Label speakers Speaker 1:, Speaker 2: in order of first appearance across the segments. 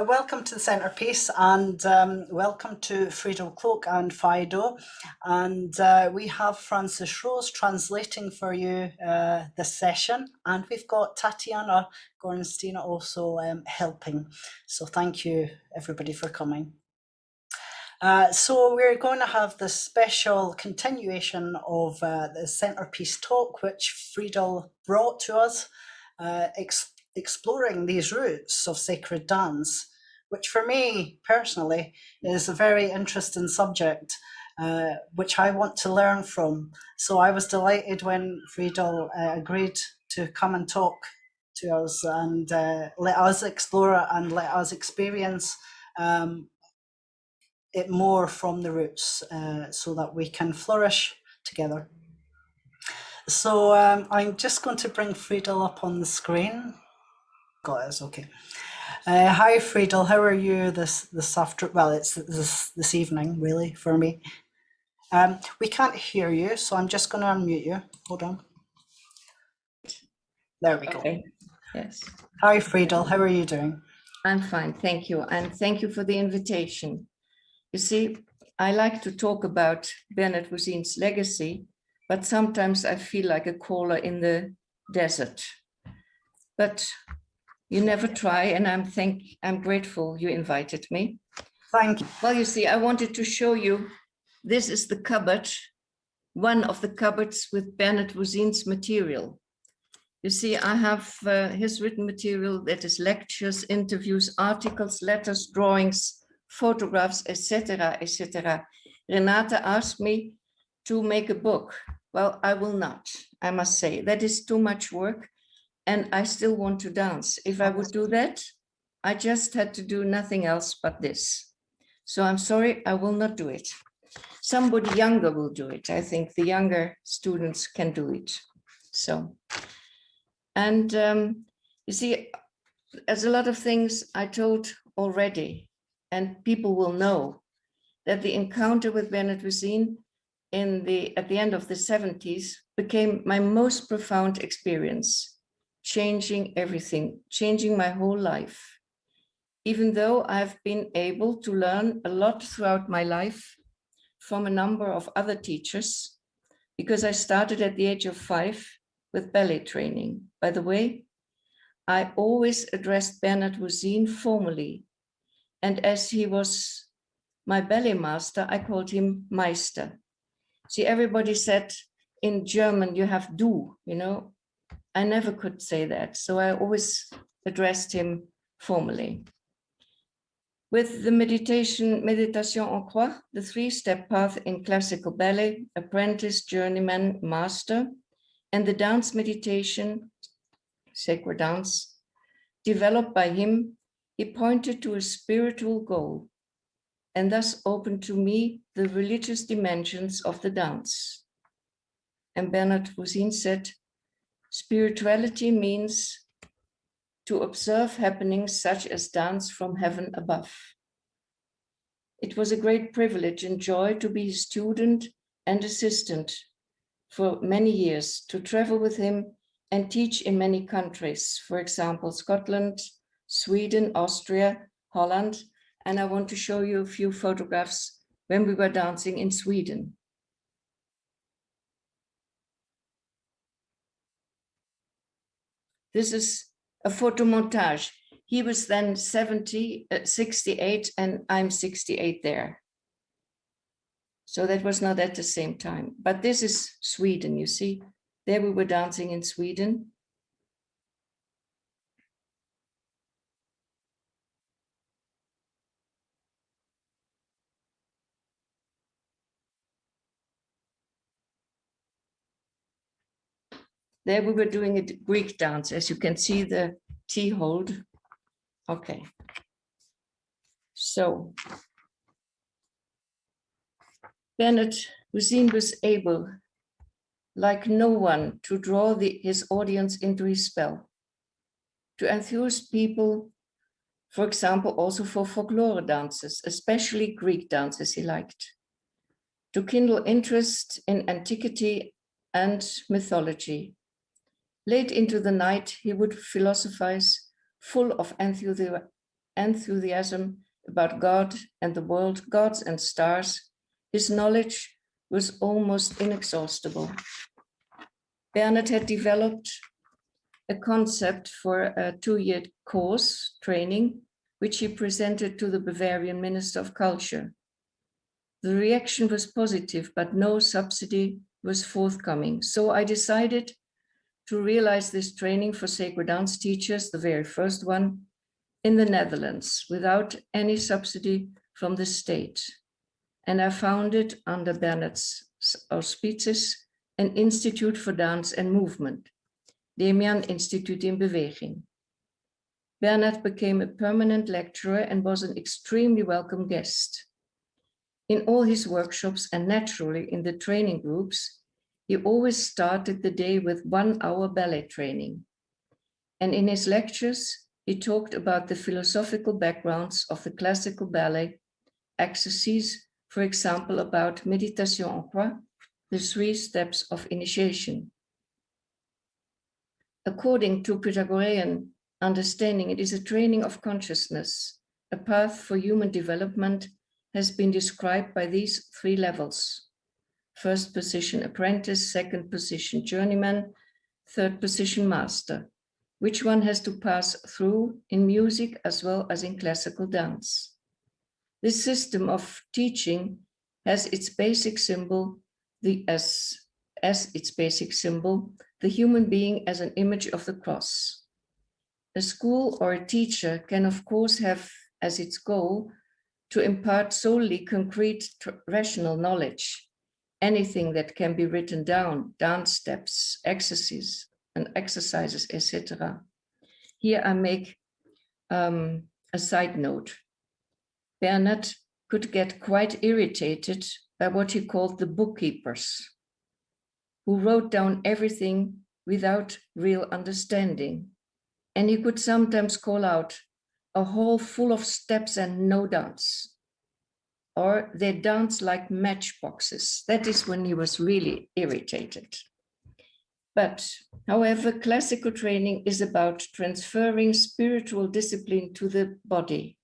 Speaker 1: Welcome to the Centrepiece, and welcome to Friedel, Kloke and Fido. And we have Francis Rose translating for you this session, and we've got Tatiana Gornstina also helping. So thank you everybody for coming. So we're going to have this special continuation of the Centrepiece talk, which Friedel brought to us, exploring these roots of sacred dance, which for me personally is a very interesting subject, which I want to learn from. So I was delighted when Friedel agreed to come and talk to us and let us explore and let us experience it more from the roots, so that we can flourish together. So I'm just going to bring Friedel up on the screen. Got it, okay. Hi Friedel, how are you this after? Well, it's this evening really for me. We can't hear you, so I'm just going to unmute you. Hold on. There we go.
Speaker 2: Okay. Yes.
Speaker 1: Hi Friedel, how are you doing?
Speaker 2: I'm fine, thank you, and thank you for the invitation. You see, I like to talk about Bernard Voisin's legacy, but sometimes I feel like a caller in the desert. But you never try, and I'm grateful you invited me.
Speaker 1: Thank you.
Speaker 2: Well, you see, I wanted to show you, this is the cupboard, one of the cupboards with Bernard Voisin's material. You see, I have his written material, that is lectures, interviews, articles, letters, drawings, photographs, etc., etc. Renata asked me to make a book. Well, I will not, I must say. That is too much work, and I still want to dance. If I would do that, I just had to do nothing else but this. So I'm sorry, I will not do it. Somebody younger will do it. I think the younger students can do it. So, and you see, there's a lot of things I told already, and people will know that the encounter with Bernard Voisin at the end of the 70s became my most profound experience, changing everything, changing my whole life. Even though I've been able to learn a lot throughout my life from a number of other teachers, because I started at the age of 5 with ballet training. By the way, I always addressed Bernard Voisin formally. And as he was my ballet master, I called him Meister. See, everybody said in German, you have du, you know. I never could say that. So I always addressed him formally. With the meditation en croix, the 3-step path in classical ballet, apprentice, journeyman, master, and the dance meditation, sacred dance, developed by him, he pointed to a spiritual goal and thus opened to me the religious dimensions of the dance. And Bernard Voisin said, spirituality means to observe happenings such as dance from heaven above. It was a great privilege and joy to be his student and assistant for many years, to travel with him and teach in many countries, for example, Scotland, Sweden, Austria, Holland, and I want to show you a few photographs when we were dancing in Sweden. This is a photo montage. He was then 68, and I'm 68 there. So that was not at the same time. But this is Sweden, you see. There we were dancing in Sweden. There we were doing a Greek dance, as you can see the T hold. Okay. So Bernard Voisin was able, like no one, to draw his audience into his spell, to enthuse people, for example, also for folklore dances, especially Greek dances he liked, to kindle interest in antiquity and mythology. Late into the night, he would philosophize, full of enthusiasm about God and the world, gods and stars, his knowledge was almost inexhaustible. Bernard had developed a concept for a 2-year course training, which he presented to the Bavarian Minister of Culture. The reaction was positive, but no subsidy was forthcoming. So I decided to realize this training for sacred dance teachers, the very first one, in the Netherlands, without any subsidy from the state. And I founded, under Bernard's auspices, an Institute for Dance and Movement, Demian Instituut in Beweging. Bernard became a permanent lecturer and was an extremely welcome guest. In all his workshops and naturally in the training groups, he always started the day with 1-hour ballet training. And in his lectures, he talked about the philosophical backgrounds of the classical ballet exercises, for example, about méditation en croix, the 3 steps of initiation. According to Pythagorean understanding, it is a training of consciousness. A path for human development has been described by these 3 levels. First position apprentice, second position journeyman, third position master, which one has to pass through in music as well as in classical dance. This system of teaching has its basic symbol, as its basic symbol, the human being as an image of the cross. A school or a teacher can, of course, have as its goal to impart solely concrete rational knowledge, anything that can be written down, dance steps, exercises, etc. Here I make a side note. Bernard could get quite irritated by what he called the bookkeepers, who wrote down everything without real understanding. And he could sometimes call out, "A hall full of steps and no dance." Or they dance like matchboxes. That is when he was really irritated. But, however, classical training is about transferring spiritual discipline to the body.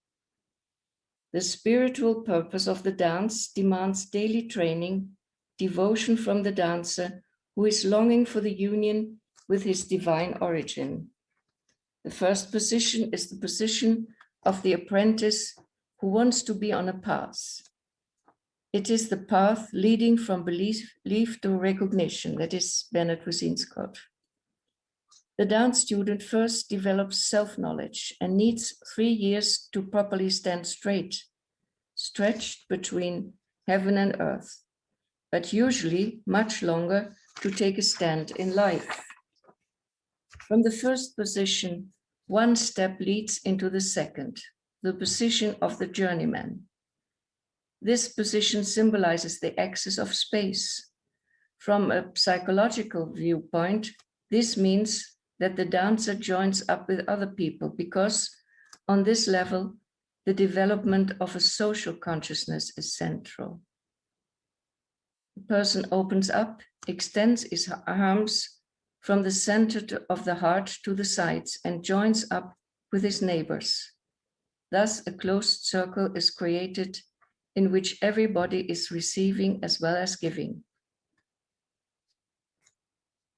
Speaker 2: The spiritual purpose of the dance demands daily training, devotion from the dancer who is longing for the union with his divine origin. The first position is the position of the apprentice who wants to be on a path. It is the path leading from belief to recognition. That is Bernard Voisin's quote. The dance student first develops self-knowledge and needs 3 years to properly stand straight, stretched between heaven and earth, but usually much longer to take a stand in life. From the first position, 1 step leads into the second, the position of the journeyman. This position symbolizes the axis of space. From a psychological viewpoint, this means that the dancer joins up with other people because on this level, the development of a social consciousness is central. The person opens up, extends his arms from the center of the heart to the sides and joins up with his neighbors. Thus, a closed circle is created in which everybody is receiving as well as giving.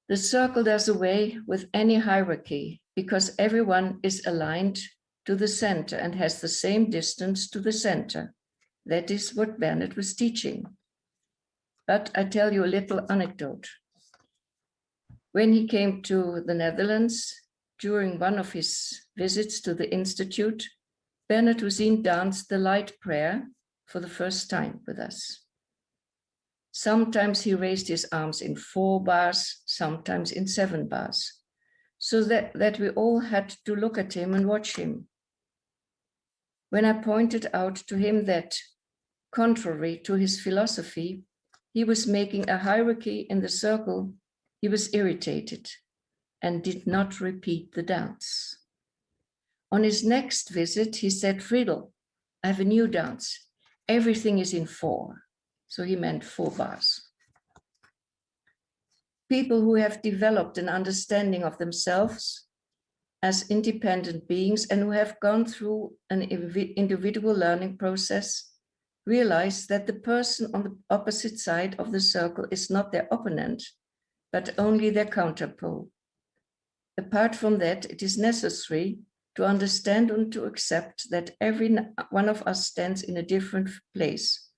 Speaker 2: The circle does away with any hierarchy because everyone is aligned to the center and has the same distance to the center. That is what Bernard was teaching. But I tell you a little anecdote. When he came to the Netherlands, during one of his visits to the Institute, Bernard Voisin danced the light prayer for the first time with us. Sometimes he raised his arms in 4 bars, sometimes in 7 bars, so that we all had to look at him and watch him. When I pointed out to him that, contrary to his philosophy, he was making a hierarchy in the circle, he was irritated and did not repeat the dance. On his next visit, he said, "Friedel, I have a new dance. Everything is in 4. So he meant 4 bars. People who have developed an understanding of themselves as independent beings and who have gone through an individual learning process realize that the person on the opposite side of the circle is not their opponent, but only their counterpole. Apart from that, it is necessary to understand and to accept that every one of us stands in a different place,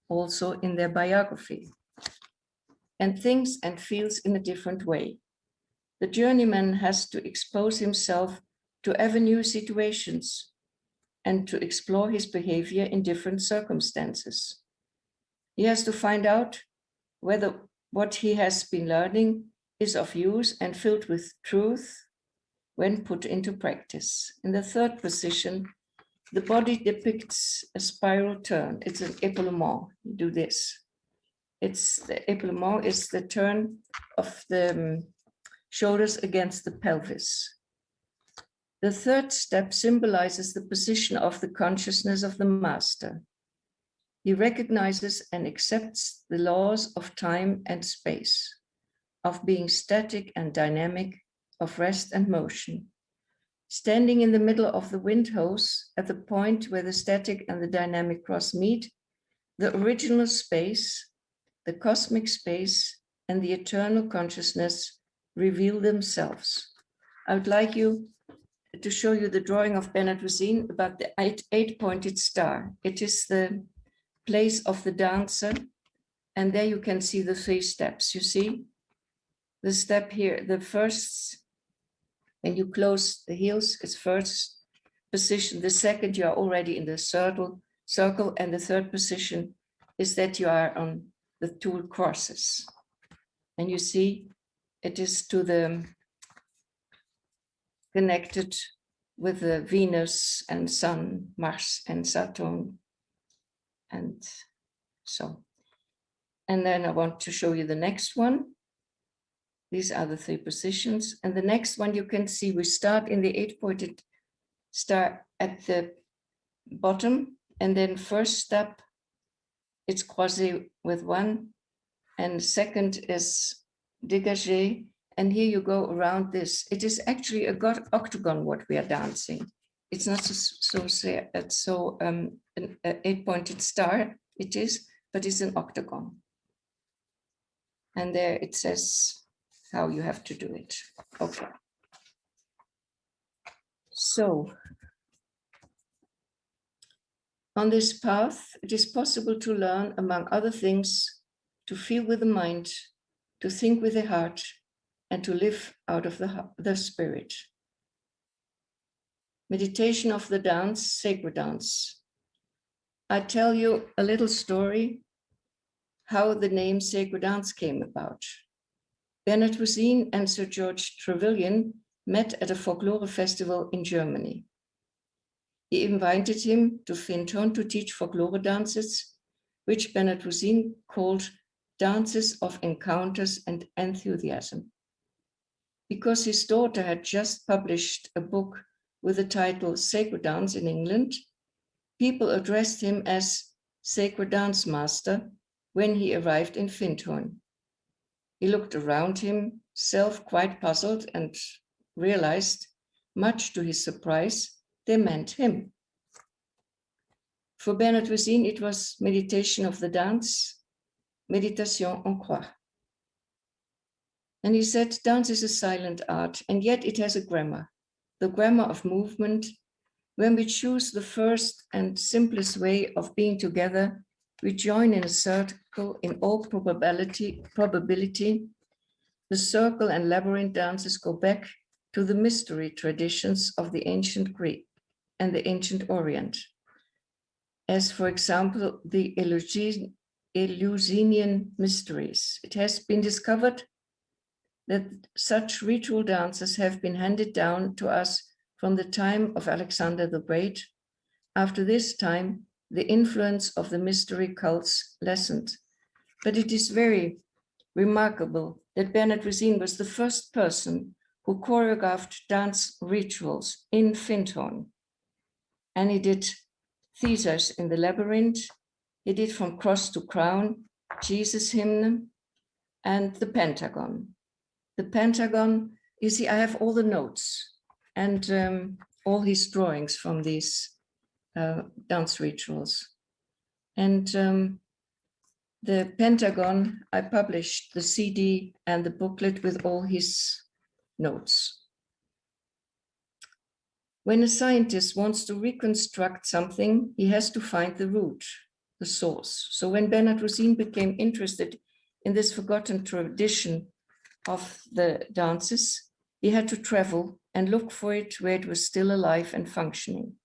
Speaker 2: also in their biography, and thinks and feels in a different way. The journeyman has to expose himself to ever new situations and to explore his behavior in different circumstances. He has to find out whether what he has been learning is of use and filled with truth when put into practice. In the third position, the body depicts a spiral turn. It's an épaulement. You do this. The épaulement is the turn of the shoulders against the pelvis. The third step symbolizes the position of the consciousness of the master. He recognizes and accepts the laws of time and space, of being static and dynamic, of rest and motion. Standing in the middle of the wind hose, at the point where the static and the dynamic cross meet, the original space, the cosmic space, and the eternal consciousness reveal themselves. I would like to show you the drawing of Bernard Voisin about the eight-pointed star. It is the place of the dancer, and there you can see the 3 steps. You see the step here, the first, when you close the heels, it's first position. The second, you are already in the circle, and the third position is that you are on the 2 crosses. And you see it is to the connected with the Venus and Sun, Mars and Saturn, and so. And then I want to show you the next one. These are the 3 positions. And the next one you can see, we start in the 8-pointed star at the bottom, and then first step, it's croisé with 1, and second is dégagé, and here you go around this. It is actually a octagon what we are dancing. It's not an 8-pointed star, it is, but it's an octagon. And there it says how you have to do it. Okay. So, on this path, it is possible to learn, among other things, to feel with the mind, to think with the heart, and to live out of the spirit. Meditation of the dance, sacred dance. I tell you a little story how the name sacred dance came about. Bernard Voisin and Sir George Trevelyan met at a folklore festival in Germany. He invited him to Findhorn to teach folklore dances, which Bernard Voisin called dances of encounters and enthusiasm. Because his daughter had just published a book with the title Sacred Dance in England, people addressed him as Sacred Dance Master when he arrived in Findhorn. He looked around himself quite puzzled and realized, much to his surprise, they meant him. For Bernard Voisin, it was meditation of the dance, méditation en croix. And he said, dance is a silent art, and yet it has a grammar, the grammar of movement. When we choose the first and simplest way of being together, we join in a circle in all probability. The circle and labyrinth dances go back to the mystery traditions of the ancient Greek and the ancient Orient, as for example, the Eleusinian mysteries. It has been discovered that such ritual dances have been handed down to us from the time of Alexander the Great. After this time, the influence of the mystery cults lessened. But it is very remarkable that Bernard Voisin was the first person who choreographed dance rituals in Findhorn. And he did Theseus in the Labyrinth, he did From Cross to Crown, Jesus Hymn, and the Pentagon. The Pentagon, you see, I have all the notes. and all his drawings from these dance rituals. And the Pentagon, I published the CD and the booklet with all his notes. When a scientist wants to reconstruct something, he has to find the root, the source. So when Bernard Rosine became interested in this forgotten tradition of the dances, he had to travel and look for it where it was still alive and functioning.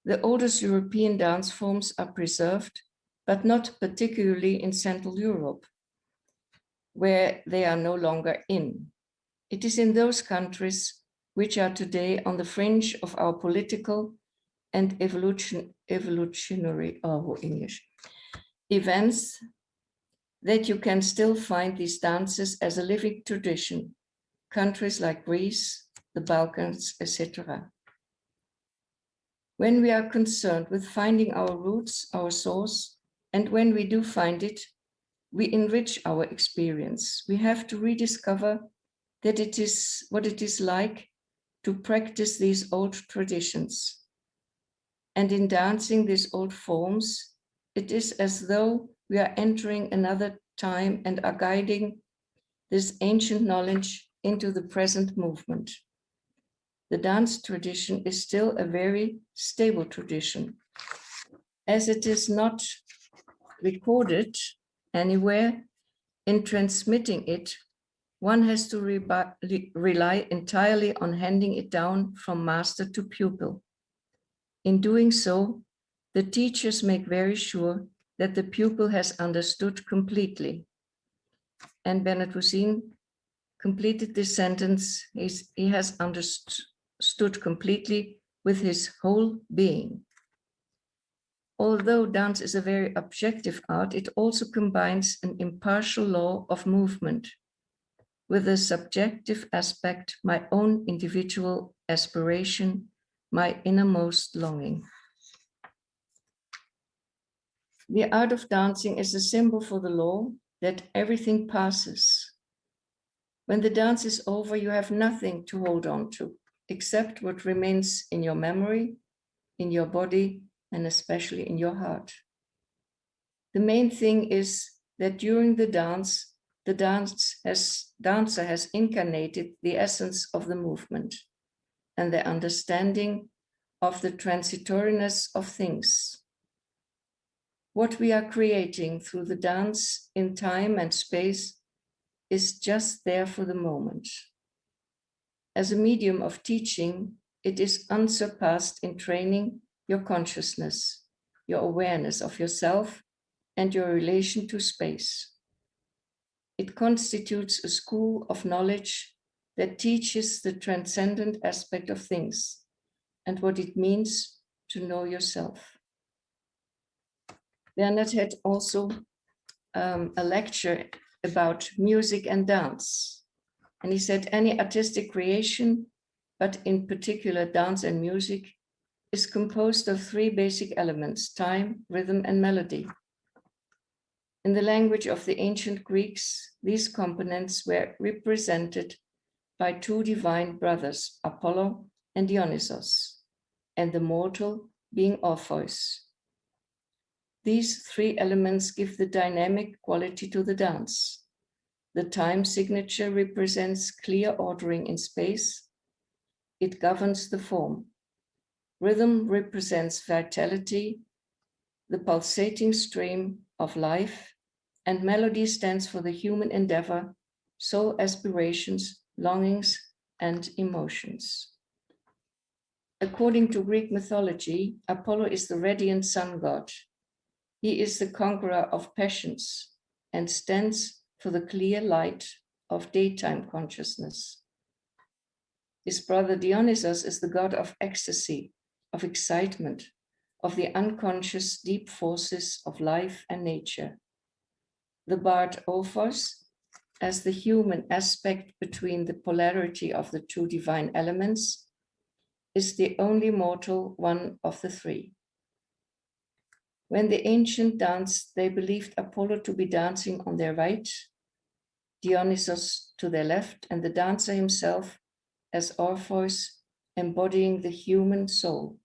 Speaker 2: The oldest European dance forms are preserved, but not particularly in Central Europe, where they are no longer in. It is in those countries which are today on the fringe of our political and evolutionary events that you can still find these dances as a living tradition, countries like Greece, the Balkans, etc. When we are concerned with finding our roots, our source, and when we do find it, we enrich our experience. We have to rediscover that it is what it is like to practice these old traditions. And in dancing these old forms, it is as though we are entering another time and are guiding this ancient knowledge into the present movement. The dance tradition is still a very stable tradition, as it is not recorded anywhere. In transmitting it, one has to rely entirely on handing it down from master to pupil. In doing so, the teachers make very sure that the pupil has understood completely. And Bernard Rosine completed this sentence, he has understood completely with his whole being. Although dance is a very objective art, it also combines an impartial law of movement with a subjective aspect, my own individual aspiration, my innermost longing. The art of dancing is a symbol for the law that everything passes. When the dance is over, you have nothing to hold on to, except what remains in your memory, in your body, and especially in your heart. The main thing is that during the dancer has incarnated the essence of the movement and the understanding of the transitoriness of things. What we are creating through the dance in time and space is just there for the moment. As a medium of teaching, it is unsurpassed in training your consciousness, your awareness of yourself, and your relation to space. It constitutes a school of knowledge that teaches the transcendent aspect of things and what it means to know yourself. Bernard had also a lecture about music and dance. And he said any artistic creation, but in particular dance and music, is composed of three basic elements: time, rhythm, and melody. In the language of the ancient Greeks, these components were represented by two divine brothers, Apollo and Dionysos, and the mortal being Orpheus. These three elements give the dynamic quality to the dance. The time signature represents clear ordering in space. It governs the form. Rhythm represents vitality, the pulsating stream of life, and melody stands for the human endeavor, soul aspirations, longings, and emotions. According to Greek mythology, Apollo is the radiant sun god. He is the conqueror of passions and stands for the clear light of daytime consciousness. His brother Dionysos is the god of ecstasy, of excitement, of the unconscious deep forces of life and nature. The bard Orpheus, as the human aspect between the polarity of the two divine elements, is the only mortal one of the three. When the ancient danced, they believed Apollo to be dancing on their right, Dionysos to their left, and the dancer himself, as Orpheus, embodying the human soul.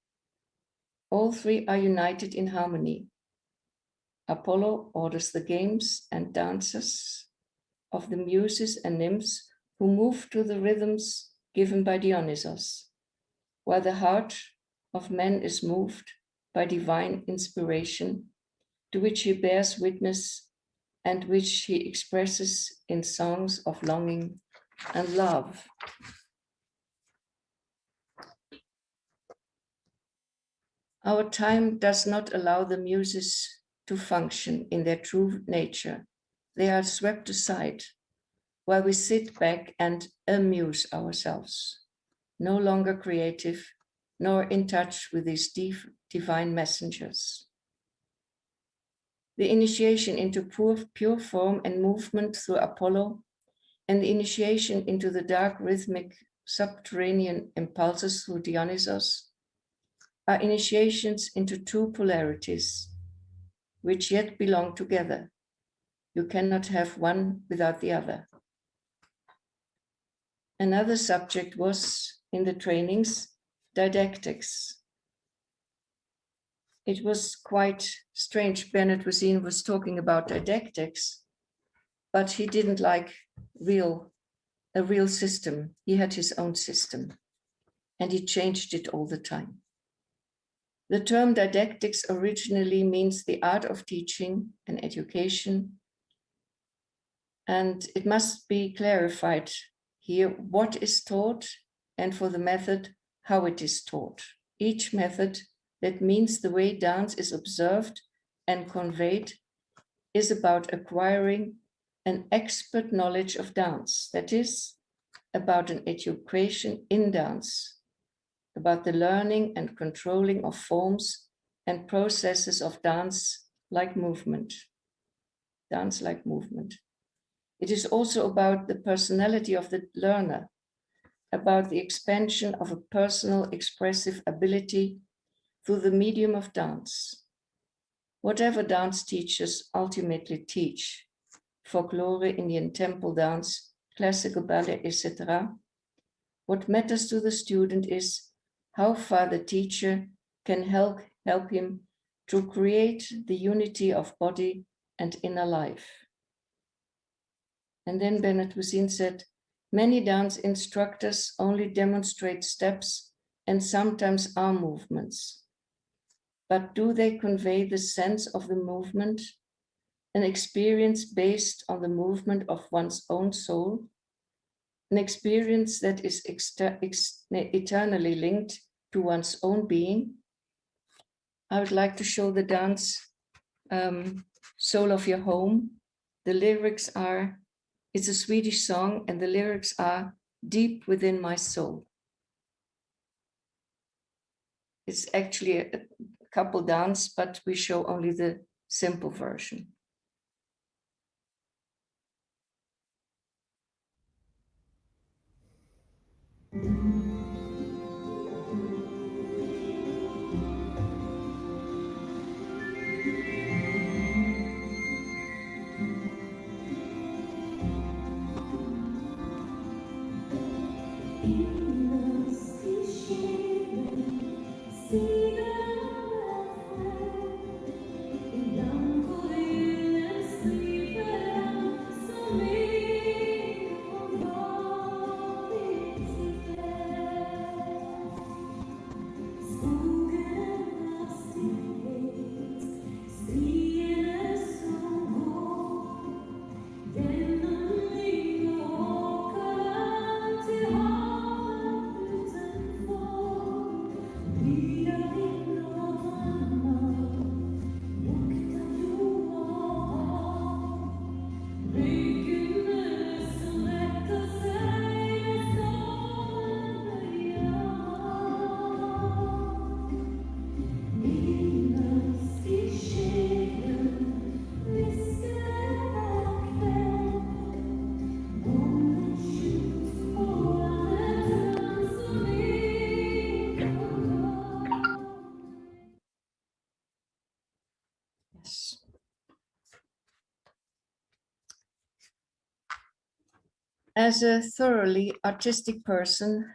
Speaker 2: All three are united in harmony. Apollo orders the games and dances of the muses and nymphs who move to the rhythms given by Dionysos, while the heart of man is moved by divine inspiration, to which he bears witness and which he expresses in songs of longing and love. Our time does not allow the muses to function in their true nature. They are swept aside while we sit back and amuse ourselves, no longer creative, nor in touch with these divine messengers. The initiation into pure form and movement through Apollo, and the initiation into the dark rhythmic subterranean impulses through Dionysos, are initiations into two polarities, which yet belong together. You cannot have one without the other. Another subject was, in the trainings, didactics. It was quite strange. Bernard Wazin was talking about didactics, but he didn't like a real system. He had his own system, and he changed it all the time. The term didactics originally means the art of teaching and education, and it must be clarified here what is taught, and for the method, how it is taught. Each method, that means the way dance is observed and conveyed, is about acquiring an expert knowledge of dance, that is, about an education in dance, about the learning and controlling of forms and processes of dance-like movement. Dance-like movement. It is also about the personality of the learner, about the expansion of a personal expressive ability through the medium of dance. Whatever dance teachers ultimately teach, folklore, Indian temple dance, classical ballet, etc., what matters to the student is how far the teacher can help him to create the unity of body and inner life. And then Bernard Wazin said, many dance instructors only demonstrate steps and sometimes arm movements. But do they convey the sense of the movement, an experience based on the movement of one's own soul, an experience that is eternally linked to one's own being? I would like to show the dance Soul of Your Home. The lyrics are, it's a Swedish song, and the lyrics are deep within my soul. It's actually a couple dance, but we show only the simple version. As a thoroughly artistic person,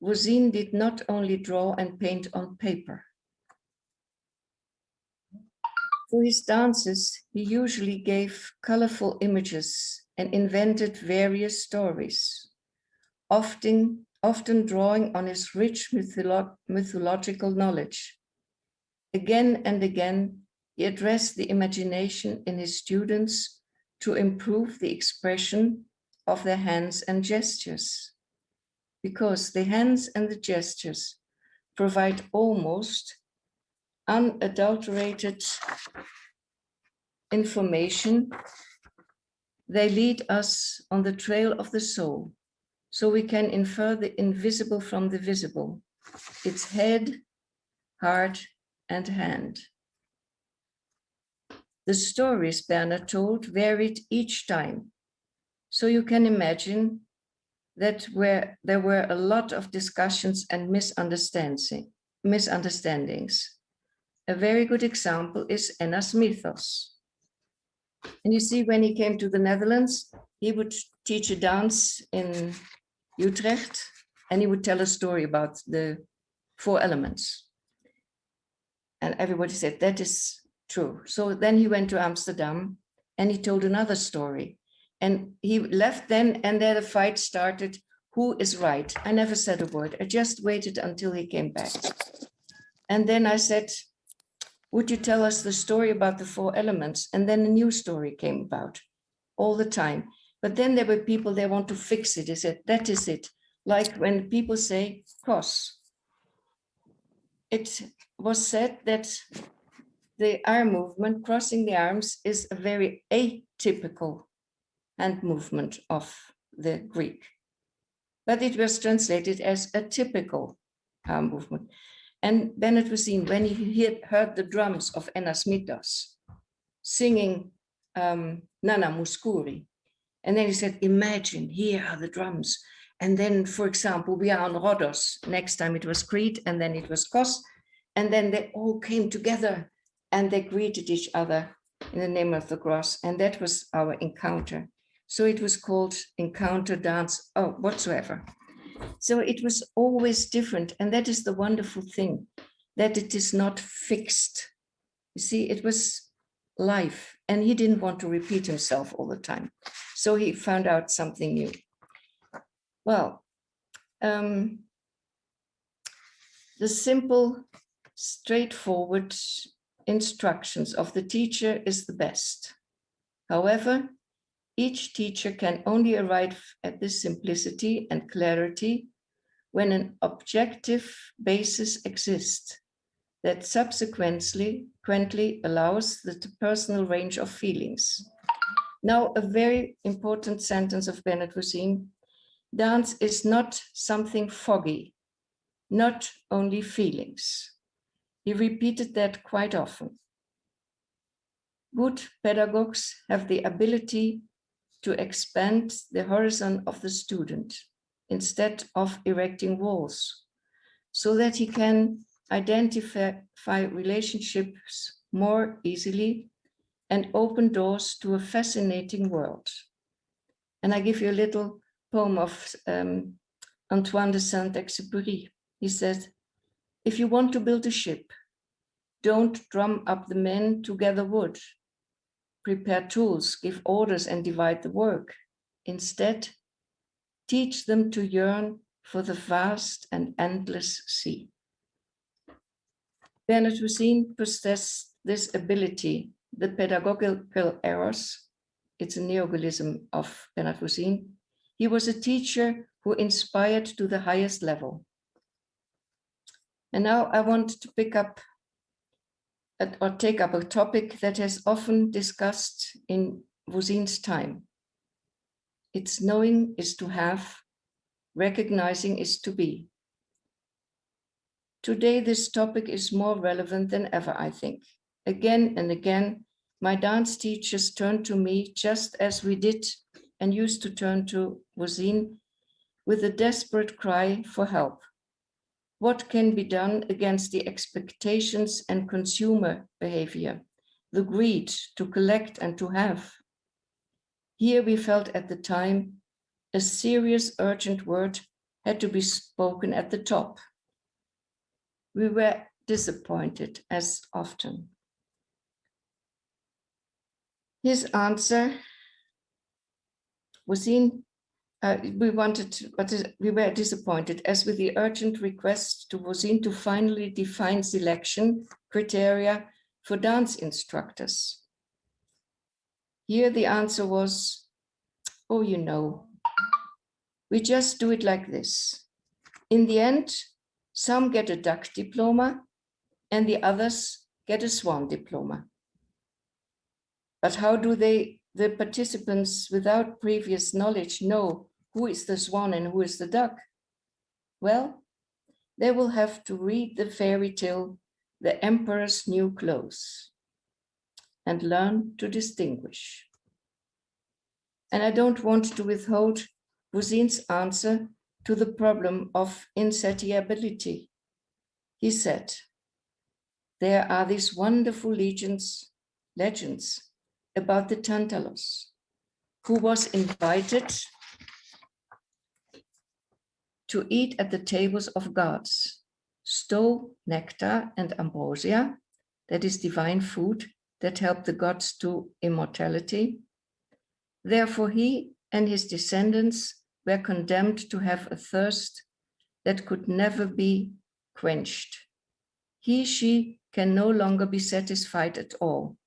Speaker 2: Voisin did not only draw and paint on paper. For his dances, he usually gave colorful images and invented various stories, often drawing on his rich mythological knowledge. Again and again, he addressed the imagination in his students to improve the expression of their hands and gestures, because the hands and the gestures provide almost unadulterated information. They lead us on the trail of the soul, so we can infer the invisible from the visible, its head, heart, and hand. The stories Bernard told varied each time, so you can imagine that there were a lot of discussions and misunderstandings. A very good example is Enna's mythos. And you see, when he came to the Netherlands, he would teach a dance in Utrecht, and he would tell a story about the 4 elements. And everybody said, that is true. So then he went to Amsterdam and he told another story. And he left then, and then the fight started. Who is right? I never said a word. I just waited until he came back. And then I said, would you tell us the story about the 4 elements? And then a new story came about all the time. But then there were people, they want to fix it. They said, that is it. Like when people say cross. It was said that the arm movement, crossing the arms, is a very atypical hand movement of the Greek. But it was translated as a typical arm movement. And Bernard Voisin, when he heard the drums of Enna's mythos singing Nana Mouskouri, and then he said, imagine, here are the drums. And then, for example, we are on Rhodos. Next time it was Crete, and then it was Kos. And then they all came together and they greeted each other in the name of the cross. And that was our encounter. So it was called encounter dance, whatsoever. So it was always different. And that is the wonderful thing, that it is not fixed. You see, it was life, and he didn't want to repeat himself all the time. So he found out something new. Well, the simple, straightforward instructions of the teacher is the best. However, each teacher can only arrive at this simplicity and clarity when an objective basis exists that subsequently allows the personal range of feelings. Now, a very important sentence of Bernard Voisin: dance is not something foggy, not only feelings. He repeated that quite often. Good pedagogues have the ability to expand the horizon of the student instead of erecting walls, so that he can identify relationships more easily and open doors to a fascinating world. And I give you a little poem of Antoine de Saint-Exupéry. He says, if you want to build a ship, don't drum up the men to gather wood. Prepare tools, give orders, and divide the work. Instead, teach them to yearn for the vast and endless sea. Bernard Voisin possessed this ability. The pedagogical errors, it's a neologism of Bernard Voisin. He was a teacher who inspired to the highest level. And now I want to pick up or take up a topic that has often discussed in Voisin's time. It's knowing is to have, recognizing is to be. Today, this topic is more relevant than ever, I think. Again and again, my dance teachers turned to me just as we did and used to turn to Voisin with a desperate cry for help. What can be done against the expectations and consumer behavior, the greed to collect and to have? Here we felt at the time a serious, urgent word had to be spoken at the top. We were disappointed as often. His answer was we were disappointed, as with the urgent request to Voisin to finally define selection criteria for dance instructors. Here the answer was, oh, you know, we just do it like this. In the end, some get a duck diploma and the others get a swan diploma. But how do the participants without previous knowledge know who is the swan and who is the duck? Well, they will have to read the fairy tale, The Emperor's New Clothes, and learn to distinguish. And I don't want to withhold Voisin's answer to the problem of insatiability. He said, there are these wonderful legends about the Tantalos, who was invited to eat at the tables of gods, stole nectar and ambrosia, that is divine food that helped the gods to immortality. Therefore, he and his descendants were condemned to have a thirst that could never be quenched. She can no longer be satisfied at all.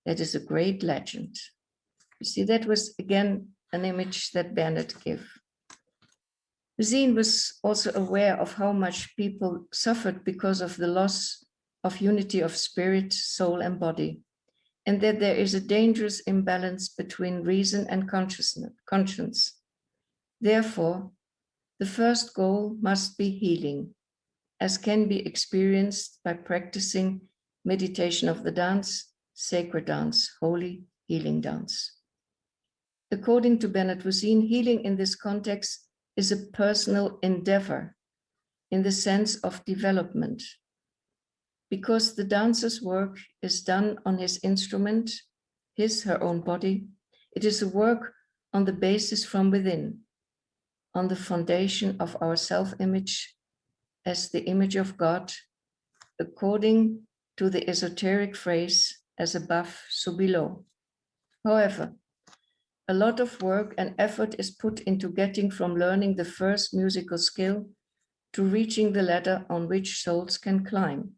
Speaker 2: That is a great legend. You see, that was again an image that Bernard gave. Voisin was also aware of how much people suffered because of the loss of unity of spirit, soul, and body, and that there is a dangerous imbalance between reason and conscience. Therefore, the first goal must be healing, as can be experienced by practicing meditation of the dance, sacred dance, holy healing dance. According to Bernard Voisin, healing in this context is a personal endeavor in the sense of development, because the dancer's work is done on his instrument, her own body. It is a work on the basis from within, on the foundation of our self-image as the image of God, according to the esoteric phrase, as above, so below. However, a lot of work and effort is put into getting from learning the first musical skill to reaching the ladder on which souls can climb.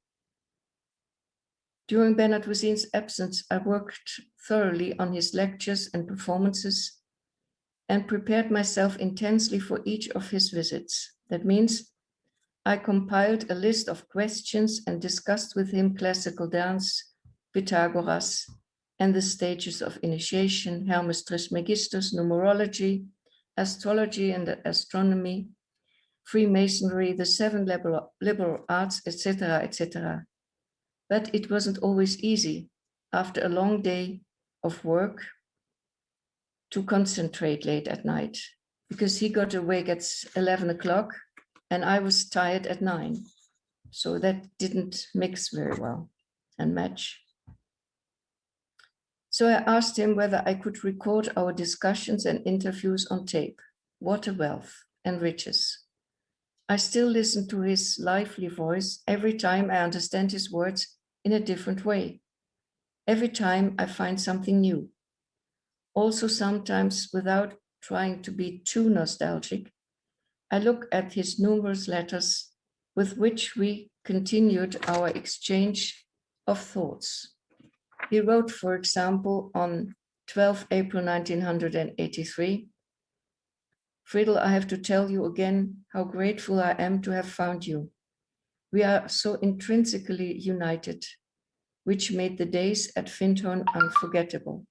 Speaker 2: During Bernard Voisin's absence, I worked thoroughly on his lectures and performances and prepared myself intensely for each of his visits. That means I compiled a list of questions and discussed with him classical dance, Pythagoras, and the stages of initiation, Hermes Trismegistus, numerology, astrology and astronomy, Freemasonry, the 7 liberal arts, etc., etc. But it wasn't always easy after a long day of work to concentrate late at night, because he got awake at 11 o'clock and I was tired at 9. So that didn't mix very well and match. So I asked him whether I could record our discussions and interviews on tape. What a wealth and riches. I still listen to his lively voice every time I understand his words in a different way. Every time I find something new. Also sometimes without trying to be too nostalgic, I look at his numerous letters with which we continued our exchange of thoughts. He wrote, for example, on 12 April 1983, Friedel, I have to tell you again how grateful I am to have found you. We are so intrinsically united, which made the days at Findhorn unforgettable.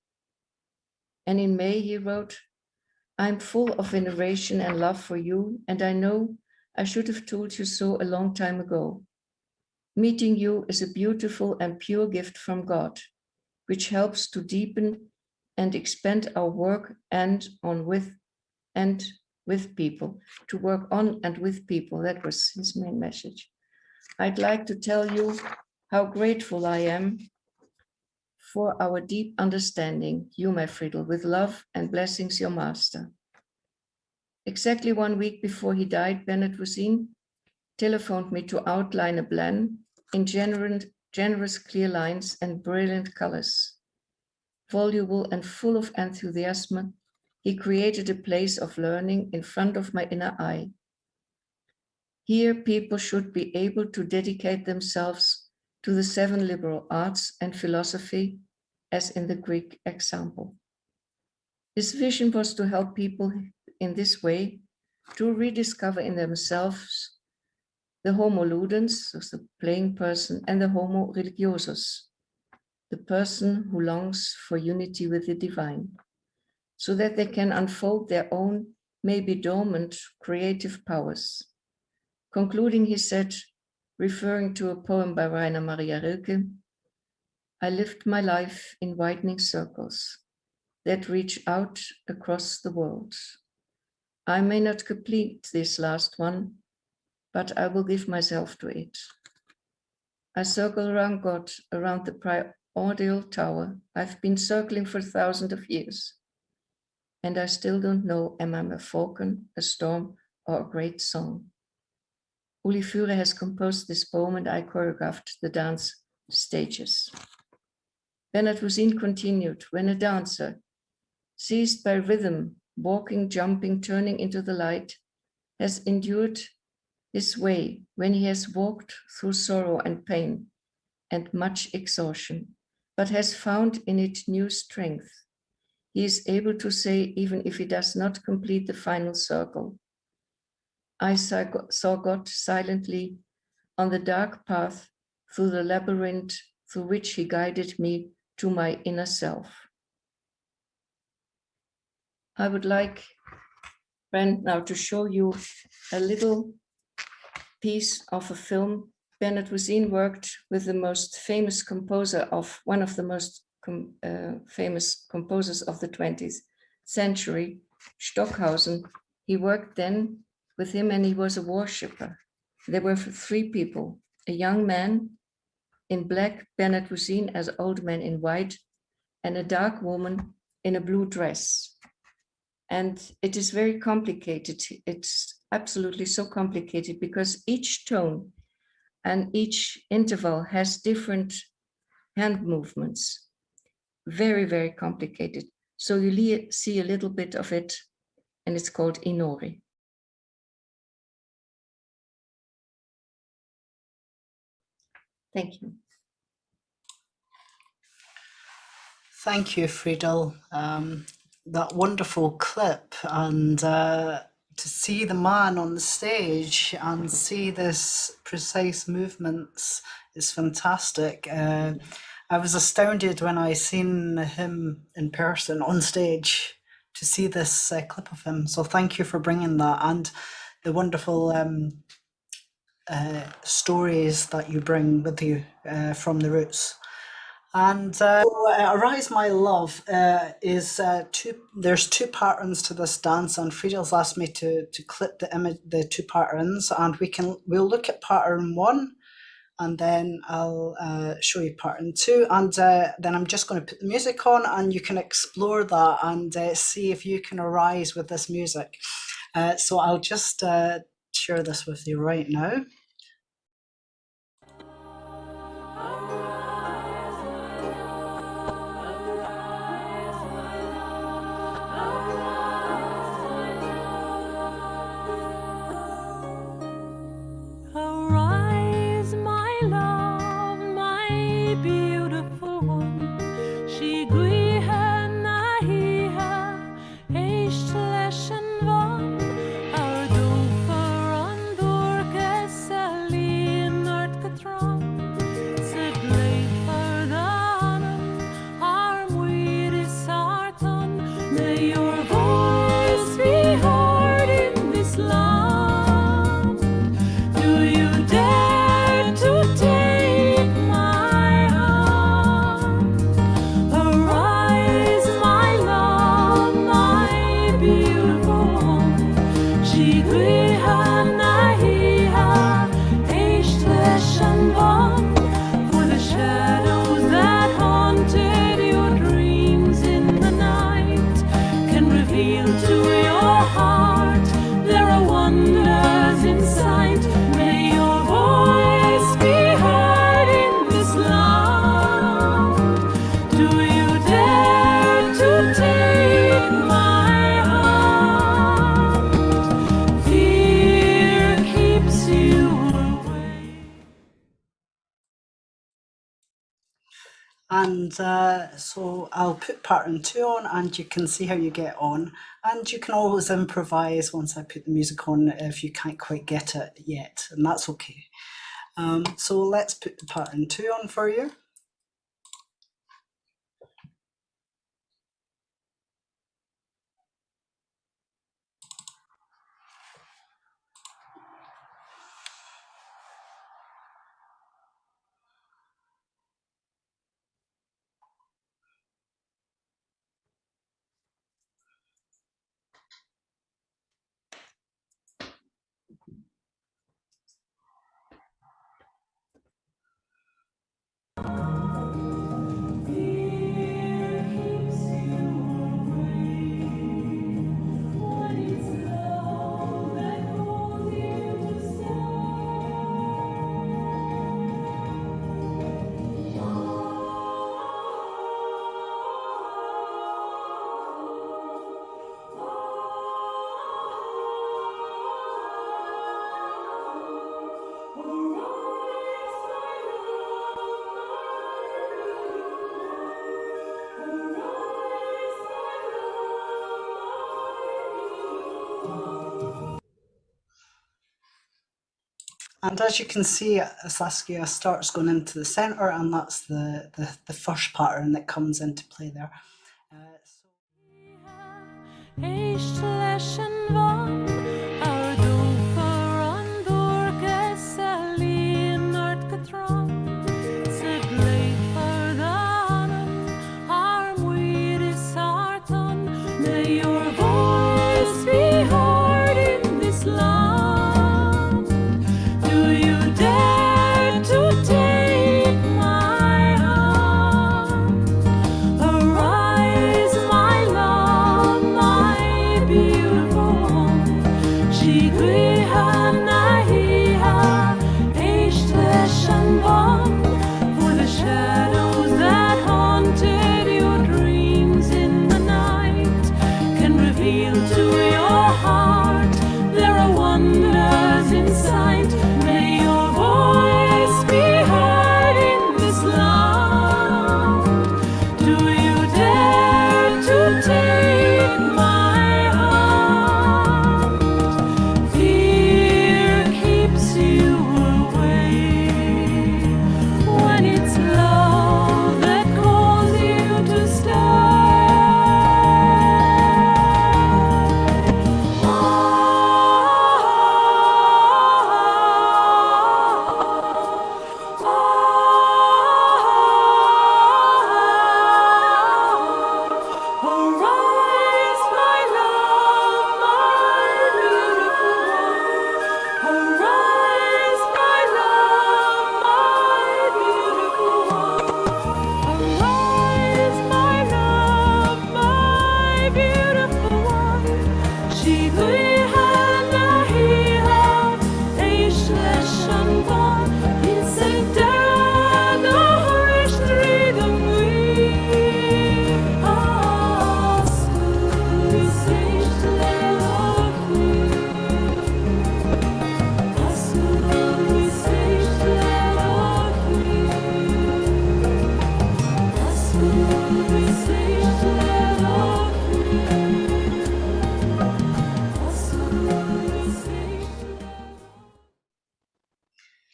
Speaker 2: And in May, he wrote, I'm full of veneration and love for you, and I know I should have told you so a long time ago. Meeting you is a beautiful and pure gift from God, which helps to deepen and expand our work with people, to work on and with people. That was his main message. I'd like to tell you how grateful I am for our deep understanding, you, my Friedel, with love and blessings, your master. Exactly 1 week before he died, Bernard Voisin telephoned me to outline a plan in generous clear lines and brilliant colors. Voluble and full of enthusiasm, he created a place of learning in front of my inner eye. Here, people should be able to dedicate themselves to the 7 liberal arts and philosophy, as in the Greek example. His vision was to help people in this way to rediscover in themselves the homo ludens, so the playing person, and the homo religiosus, the person who longs for unity with the divine, so that they can unfold their own, maybe dormant, creative powers. Concluding, he said, referring to a poem by Rainer Maria Rilke, I lived my life in widening circles that reach out across the world. I may not complete this last one, but I will give myself to it. I circle around God, around the primordial tower. I've been circling for thousands of years, and I still don't know, am I a falcon, a storm, or a great song? Uli Führer has composed this poem, and I choreographed the dance stages. Bernard Voisin continued, when a dancer, seized by rhythm, walking, jumping, turning into the light, has endured his way, when he has walked through sorrow and pain and much exhaustion, but has found in it new strength, he is able to say, even if he does not complete the final circle, I saw God silently on the dark path through the labyrinth through which he guided me to my inner self. I would like, Brant, now to show you a little piece of a film. Bernard Voisin worked with the most famous composer of, one of the most famous composers of the 20th century, Stockhausen. He worked then with him and he was a worshipper. There were 3 people, a young man in black, Bernard Voisin as old man in white, and a dark woman in a blue dress. And it is very complicated. It's absolutely so complicated because each tone and each interval has different hand movements. Very, very complicated. So you see a little bit of it, and it's called Inori. Thank you.
Speaker 1: Thank you, Friedel. That wonderful clip, and to see the man on the stage and see this precise movements is fantastic. I was astounded when I seen him in person on stage to see this clip of him. So thank you for bringing that, and the wonderful stories that you bring with you from the roots. And Arise My Love is there's 2 patterns to this dance, and Friedel's asked me to clip the image, the 2 patterns, and we'll look at pattern 1, and then I'll show you pattern 2, and then I'm just going to put the music on, and you can explore that and see if you can arise with this music. So I'll just share this with you right now.
Speaker 3: To your heart
Speaker 1: And so I'll put pattern 2 on and you can see how you get on. And you can always improvise once I put the music on if you can't quite get it yet, and that's okay. So let's put the pattern 2 on for you. And as you can see, Saskia starts going into the centre, and that's the first pattern that comes into play there.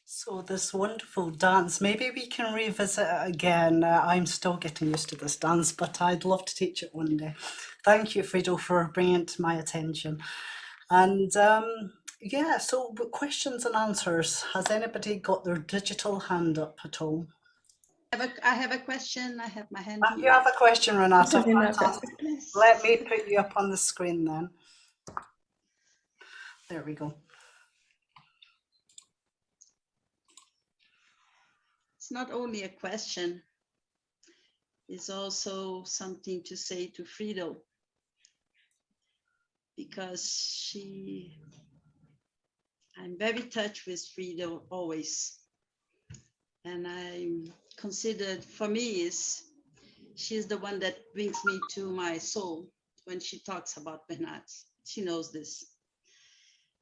Speaker 1: So this wonderful dance, maybe we can revisit it again. I'm still getting used to this dance, but I'd love to teach it one day. Thank you, Fido, for bringing it to my attention. And yeah, so questions and answers. Has anybody got their digital hand up at all?
Speaker 3: I have a question. I have my hand
Speaker 1: You
Speaker 3: here.
Speaker 1: have a question, Renata.
Speaker 2: Renata.
Speaker 1: Fantastic.
Speaker 3: Yes.
Speaker 1: Let me put you up on the screen then. There we go.
Speaker 3: It's not only a question, it's also something to say to Friedel, because I'm very touched with Friedel always. And I considered, for me, she's the one that brings me to my soul when she talks about Bernard. She knows this.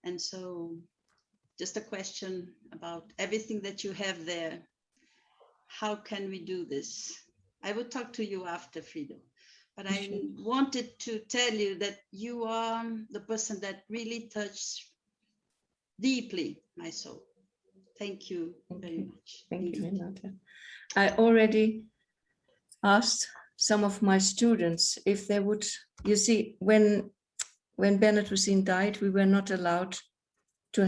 Speaker 3: And so just a question about everything that you have there. How can we do this? I will talk to you after, Frido. But I wanted to tell you that you are the person that really touched deeply my soul. Thank you very much.
Speaker 2: Thank you, Renata. I already asked some of my students if they would, you see, when Bernard Racine died, we were not allowed to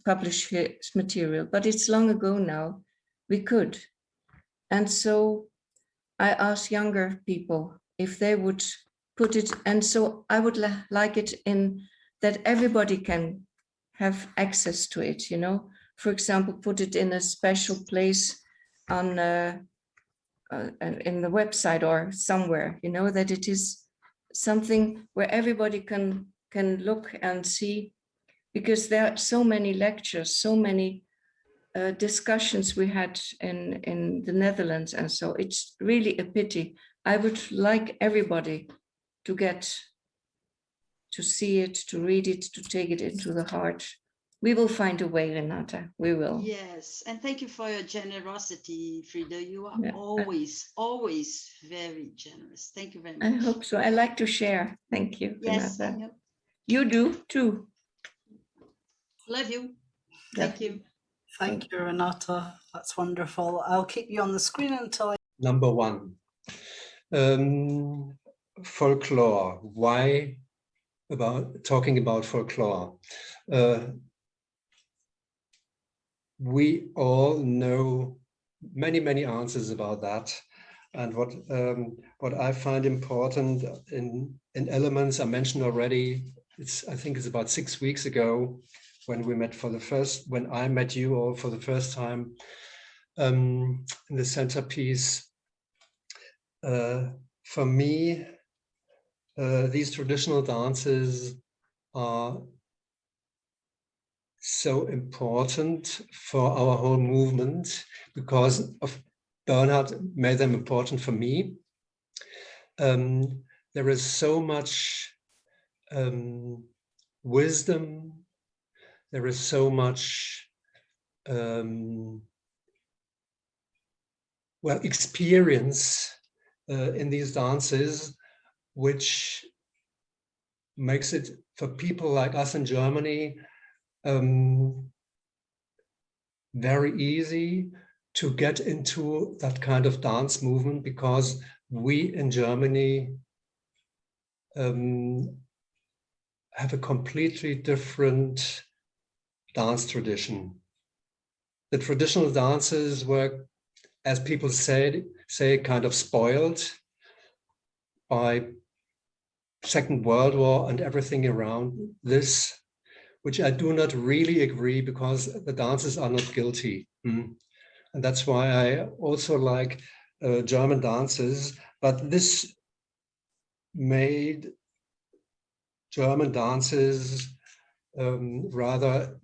Speaker 2: publish his material, but it's long ago now, we could. And so I asked younger people if they would put it, and so I would like it in that everybody can have access to it, you know. For example, put it in a special place on in the website or somewhere, you know, that it is something where everybody can look and see, because there are so many lectures, so many discussions we had in the Netherlands, and so it's really a pity. I would like everybody to get to see it, to read it, to take it into the heart. We will find a way, Renata. We will.
Speaker 3: Yes, and thank you for your generosity, Frido. You are always very generous. Thank you very much.
Speaker 2: I hope so. I like to share. Thank you,
Speaker 3: Yes,
Speaker 2: Renata.
Speaker 3: I know.
Speaker 2: You do too.
Speaker 3: Love you. Thank you.
Speaker 1: Thank you, Renata. That's wonderful. I'll keep you on the screen until I...
Speaker 4: Number one, folklore. Why talking about folklore? We all know many answers about that. And what I find important in elements I mentioned already, I think it's about 6 weeks ago when we met when I met you all for the first time in the Centrepiece. For me, these traditional dances are so important for our whole movement because of Bernhard made them important for me. There is so much wisdom. There is so much experience in these dances, which makes it for people like us in Germany very easy to get into that kind of dance movement, because we in Germany have a completely different dance tradition. The traditional dances were, as people say kind of spoiled by Second World War and everything around this, which I do not really agree, because the dancers are not guilty. And that's why I also like German dances, but this made German dances rather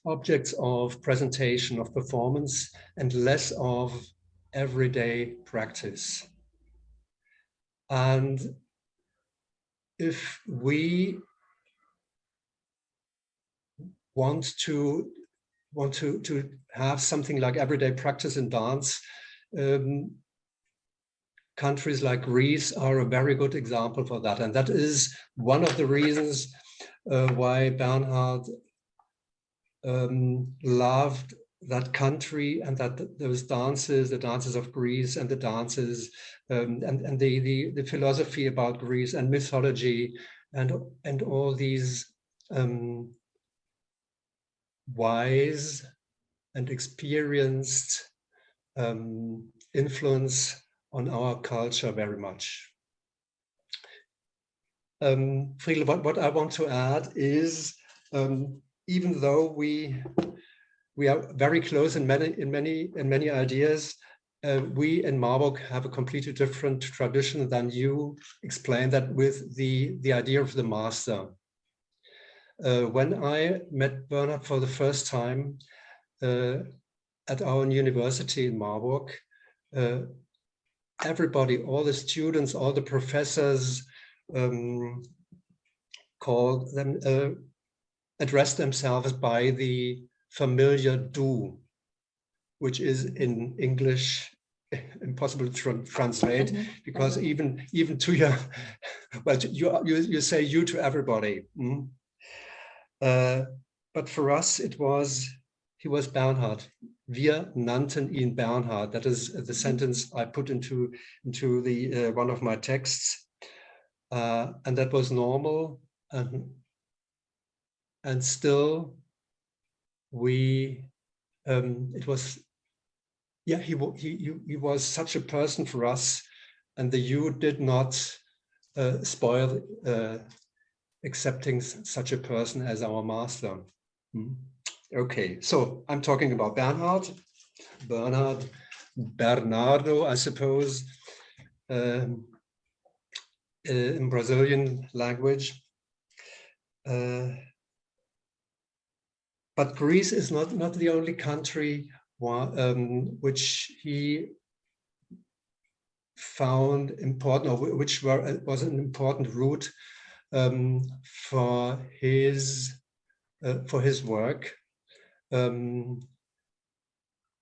Speaker 4: objects of presentation, of performance, and less of everyday practice. And if we want to have something like everyday practice in dance, countries like Greece are a very good example for that. And that is one of the reasons why Bernhard loved that country, and that those dances, the dances of Greece, and the dances and the philosophy about Greece and mythology and all these wise and experienced influence on our culture very much. Friedel, what I want to add is, even though we are very close in many ideas, we in Marburg have a completely different tradition than you explained that with the idea of the master. When I met Bernhard for the first time at our university in Marburg, everybody, all the students, all the professors addressed themselves by the familiar du, which is in English impossible to translate, because even to your, well, you say you to everybody. But for us, he was Bernhard. Wir nannten ihn Bernhard. That is the sentence I put into the one of my texts, and that was normal. And still, it was, yeah, he was such a person for us, and the you did not spoil accepting such a person as our master. Okay, so I'm talking about Bernhard, Bernardo, I suppose, in Brazilian language. But Greece is not the only country which he found important, or which was an important route for his work.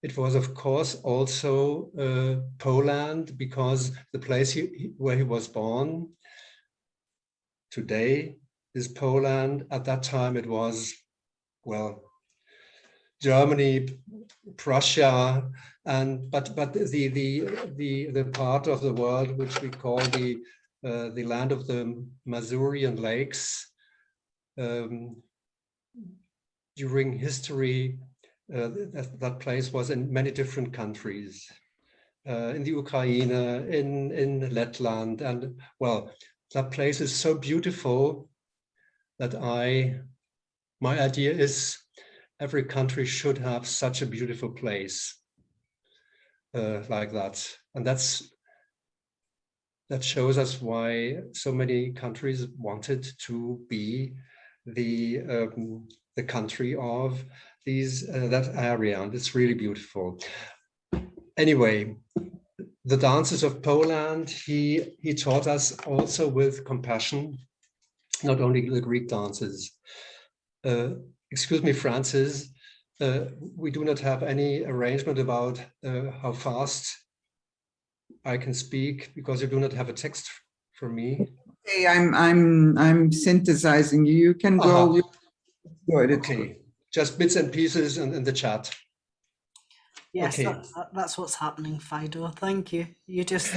Speaker 4: It was, of course, also Poland, because the place where he was born today is Poland. At that time, it was, well, Germany, Prussia, but the part of the world which we call the land of the Masurian lakes. During history, that place was in many different countries, in the Ukraine, in Letland, and well, that place is so beautiful that my idea is every country should have such a beautiful place like that, and that shows us why so many countries wanted to be the country of that area, and it's really beautiful. Anyway, the dances of Poland, he taught us also with compassion, not only the Greek dances. Excuse me, Francis, we do not have any arrangement about how fast I can speak, because you do not have a text for me.
Speaker 5: Hey, I'm synthesizing you. You can go.
Speaker 4: Okay, just bits and pieces in the chat.
Speaker 1: Yes,
Speaker 4: okay.
Speaker 1: That's what's happening, Fido. Thank you. You just.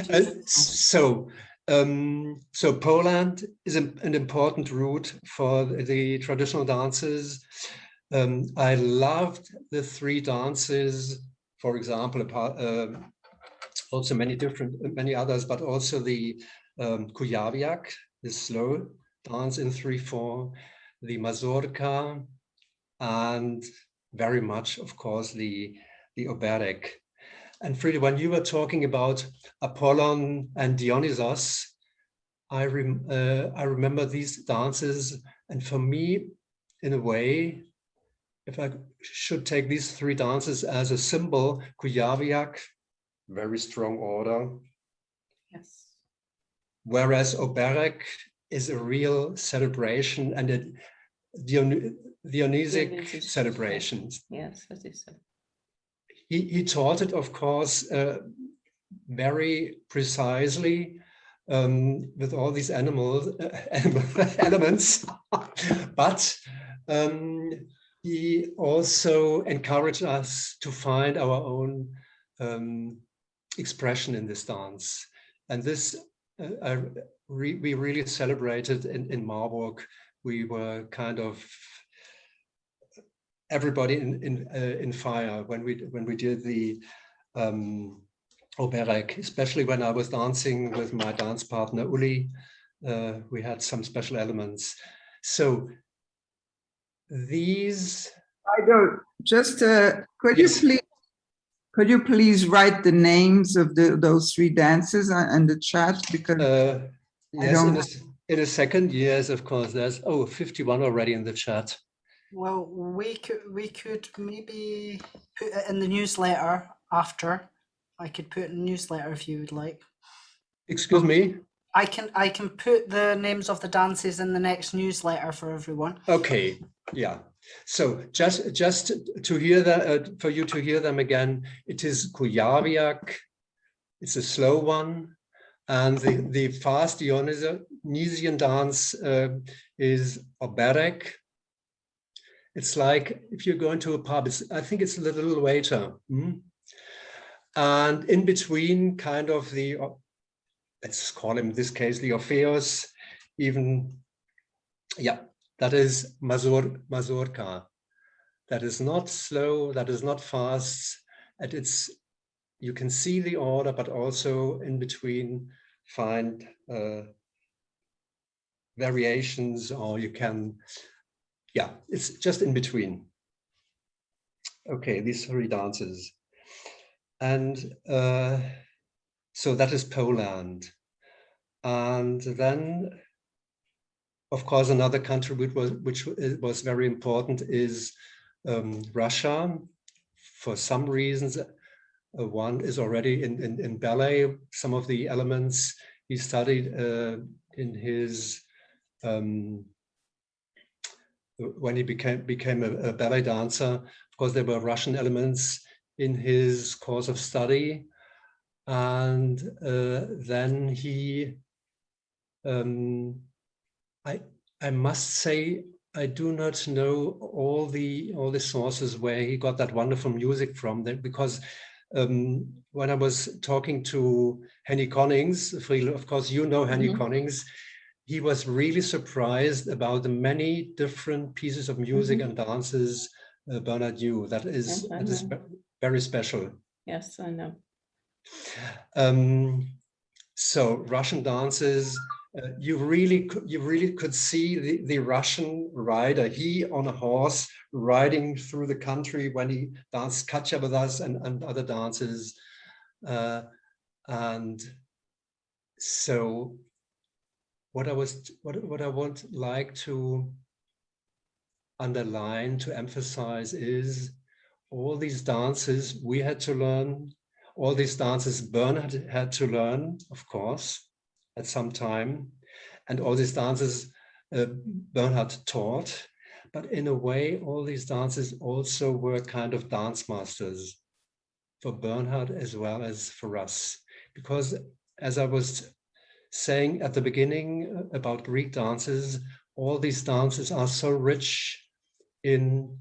Speaker 4: So Poland is an important route for the traditional dances. I loved the three dances, for example, also many others, but also the Kujawiak, the slow dance in 3/4, the Mazurka, and very much, of course, the Oberek. And Friedel, when you were talking about Apollon and Dionysos, I remember these dances, and for me, in a way, if I should take these three dances as a symbol, Kujawiak, very strong order.
Speaker 2: Yes.
Speaker 4: Whereas Oberek is a real celebration and a Dionysic celebration.
Speaker 2: Yes, that is so.
Speaker 4: He taught it, of course, very precisely with all these elements, but he also encouraged us to find our own expression in this dance. And this we really celebrated in Marburg. We were kind of everybody in fire when we did the Oberek, especially when I was dancing with my dance partner Uli. We had some special elements. So these.
Speaker 5: I don't. Just could
Speaker 4: yes.
Speaker 5: Could you please write the names of those three dances in the chat, because
Speaker 4: yes, in a second. Yes, of course. There's 51 already in the chat.
Speaker 1: Well, we could maybe put it in the newsletter after. I could put it in the newsletter if you would like.
Speaker 4: Excuse me?
Speaker 1: I can put the names of the dances in the next newsletter for everyone.
Speaker 4: Okay, yeah. So just to hear that, for you to hear them again, it is Kujawiak, It's a slow one. And the fast Dionysian dance is operatic. It's like if you're going to a pub, I think it's a little later. And in between, kind of the, let's call him in this case, the Orpheus, even, yeah, that is mazurka. That is not slow, that is not fast. And it's, you can see the order, but also in between find variations, or you can, yeah, it's just in between. Okay, these 3 dances. And so that is Poland. And then, of course, another country which was very important is Russia. For some reasons, one is already in ballet. Some of the elements he studied in his when he became a ballet dancer. Of course, there were Russian elements in his course of study, and then he. I must say, I do not know all the sources where he got that wonderful music from. That because when I was talking to Henny Connings, Friedel, of course you know Henny Connings, he was really surprised about the many different pieces of music and dances Bernard knew. That is very special.
Speaker 6: Yes, I know.
Speaker 4: So Russian dances. You really could see the Russian rider, he on a horse riding through the country when he danced Katja with us and other dances. And so what I would like to underline, to emphasize is all these dances we had to learn, all these dances Bernhard had to learn, of course, at some time, and all these dances Bernhard taught, but in a way all these dances also were kind of dance masters for Bernhard as well as for us, because as I was saying at the beginning about Greek dances, all these dances are so rich in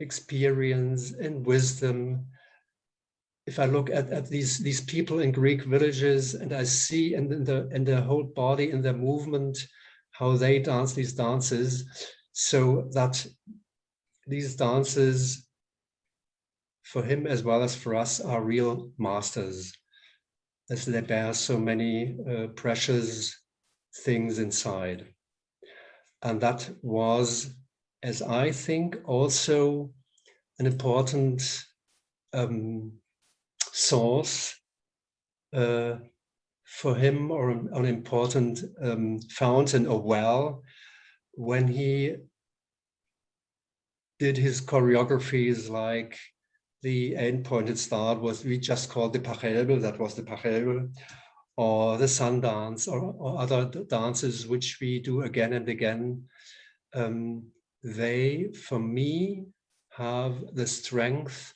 Speaker 4: experience and wisdom. If I look at these people in Greek villages, and I see in their whole body, in their movement, how they dance these dances, so that these dances, for him as well as for us, are real masters, as they bear so many precious things inside. And that was, as I think, also an important source for him, or an important fountain or well, when he did his choreographies. Like the end-pointed start was, we just called the Pachelbel, that was the Pachelbel, or the sun dance, or other dances which we do again and again. They, for me, have the strength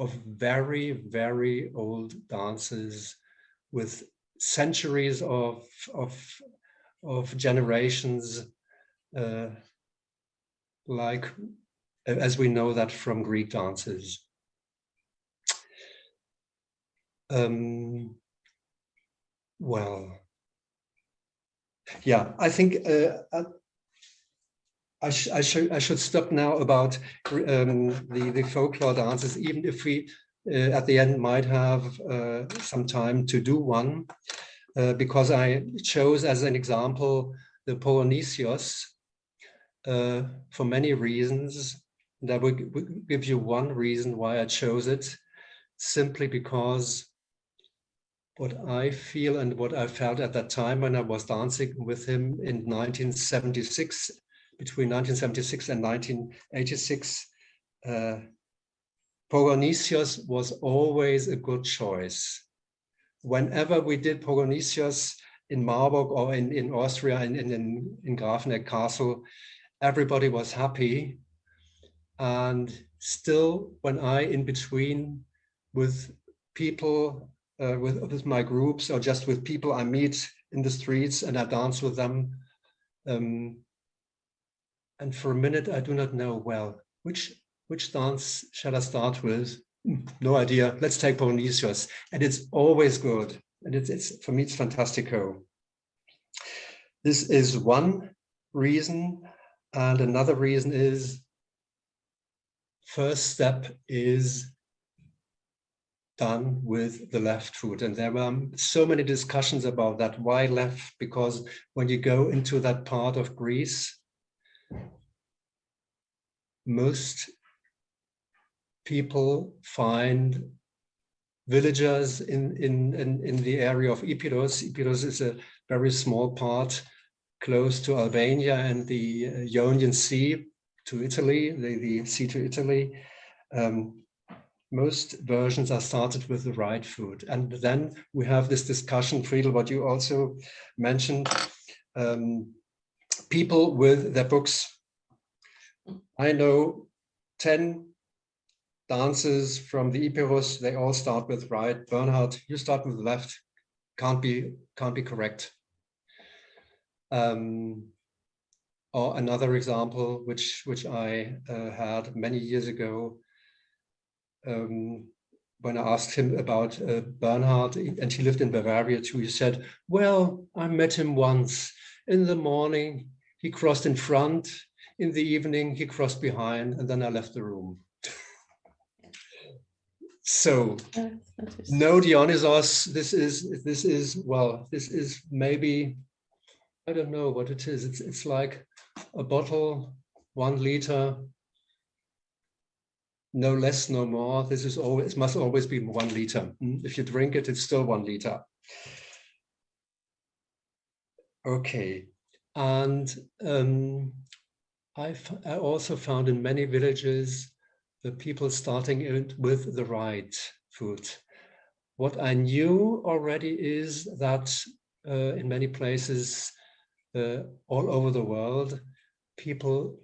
Speaker 4: of very, very old dances with centuries of generations, like as we know that from Greek dances. Well, yeah, I think I should stop now about the folklore dances, even if we at the end might have some time to do one, because I chose as an example the Polonesios for many reasons. And I will give you one reason why I chose it, simply because what I feel and what I felt at that time when I was dancing with him in 1976, between 1976 and 1986, Polonesios was always a good choice. Whenever we did Polonesios in Marburg or in Austria, in Grafenegg Castle, everybody was happy. And still, when I, in between with people with my groups or just with people I meet in the streets and I dance with them. And for a minute, I do not know, well, which dance shall I start with? No idea. Let's take Polonesios. And it's always good. And it's for me, it's fantastico. This is one reason. And another reason is, first step is done with the left foot. And there were so many discussions about that. Why left? Because when you go into that part of Greece, most people find villagers in the area of Epirus. Epirus is a very small part close to Albania and the Ionian Sea to Italy, the sea to Italy. Most versions are started with the right foot. And then we have this discussion, Friedel, what you also mentioned, people with their books. I know 10 dances from the Epirus, they all start with right. Bernhard, you start with left, can't be correct. Or another example, which I had many years ago, when I asked him about Bernhard, and he lived in Bavaria too, he said, well, I met him once. In the morning, he crossed in front. In the evening, he crossed behind, and then I left the room. So, no Dionysos, this is maybe, I don't know what it is. It's like a bottle, 1 liter, no less, no more. This is always, it must always be 1 liter. If you drink it, it's still 1 liter. Okay, and I also found in many villages the people starting it with the right foot. What I knew already is that in many places all over the world, people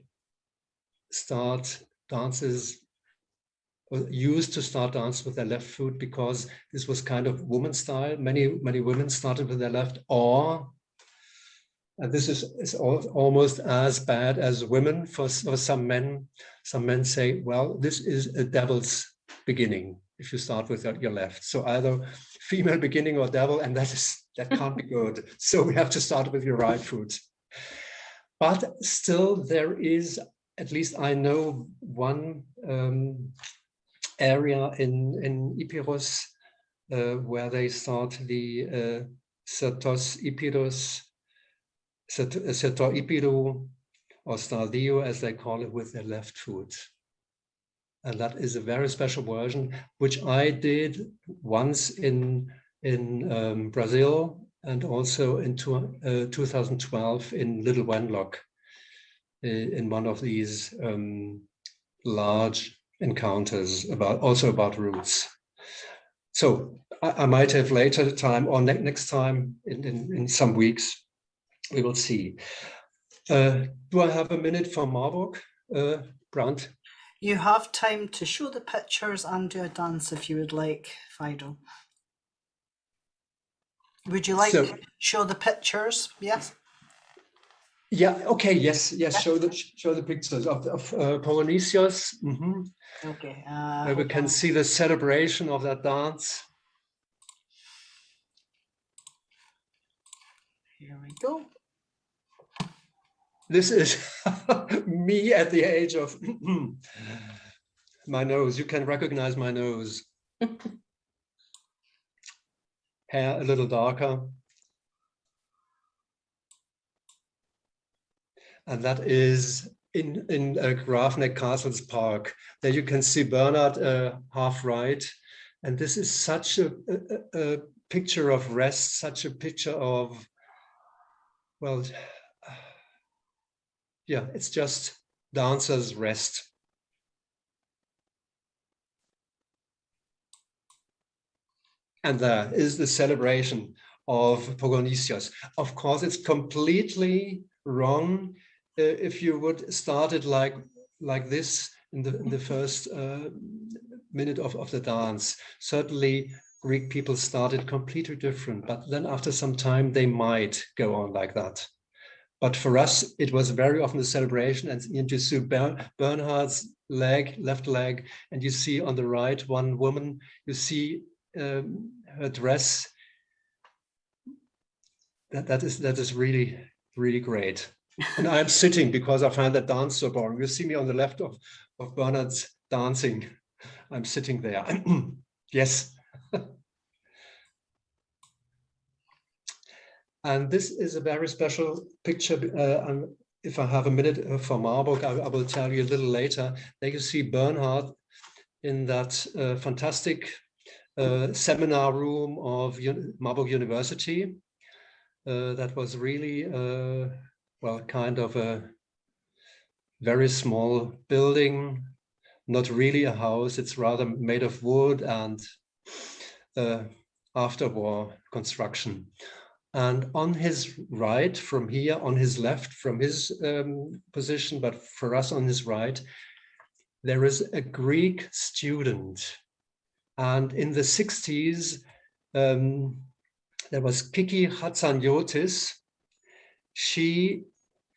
Speaker 4: start dances, or used to start dance with their left foot because this was kind of woman style. Many women started with their left, or and this is almost as bad as women for some men. Some men say, well, this is a devil's beginning if you start with your left. So either female beginning or devil, and that can't be good. So we have to start with your right foot. But still there is, at least I know one area in Epirus where they start the Setos Epirus, Setor Ipiru, or Stadio, as they call it, with their left foot. And that is a very special version, which I did once in Brazil and also in 2012 in Little Wenlock, in one of these large encounters also about roots. So I might have later time or next time in some weeks. We will see. Do I have a minute for Marburg, Brant?
Speaker 1: You have time to show the pictures and do a dance if you would like, Fido. Would you like to show the pictures? Yes.
Speaker 4: Yeah. Okay. Yes. Show the pictures of Polonesios.
Speaker 1: Okay.
Speaker 4: Where we can see the celebration of that dance.
Speaker 1: Here we go.
Speaker 4: This is me at the age of my nose. You can recognize my nose. Hair a little darker. And that is in Grafneck Castles Park. There you can see Bernhard half right. And this is such a picture of rest, such a picture of, well, yeah, it's just dancers' rest. And there is the celebration of Polonesios. Of course, it's completely wrong if you would start it like this in the first minute of the dance. Certainly, Greek people started completely different, but then after some time they might go on like that. But for us, it was very often a celebration, and you see Bernhard's leg, left leg, and you see on the right one woman, you see her dress. That is really, really great. And I'm sitting because I find that dance so boring. You see me on the left of Bernhard's dancing. I'm sitting there. Yes. And this is a very special picture. If I have a minute for Marburg, I will tell you a little later. There you see Bernhard in that fantastic seminar room of Marburg University. That was really, well, kind of a very small building, not really a house. It's rather made of wood and after-war construction. And on his right from here, on his left from his position, but for us on his right, there is a Greek student. And in the 60s, there was Kiki Hatsaniotis. She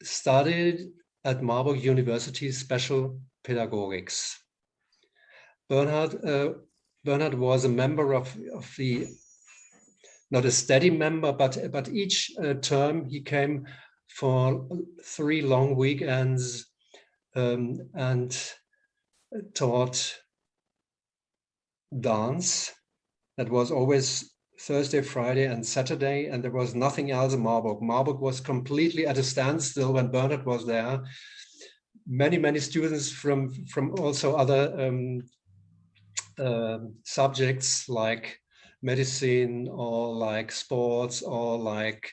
Speaker 4: studied at Marburg University special pedagogics. Bernhard was a member of the, not a steady member, but each term he came for 3 long weekends and taught dance. That was always Thursday, Friday, and Saturday, and there was nothing else in Marburg. Marburg was completely at a standstill when Bernhard was there. Many students from also other subjects like medicine or like sports or like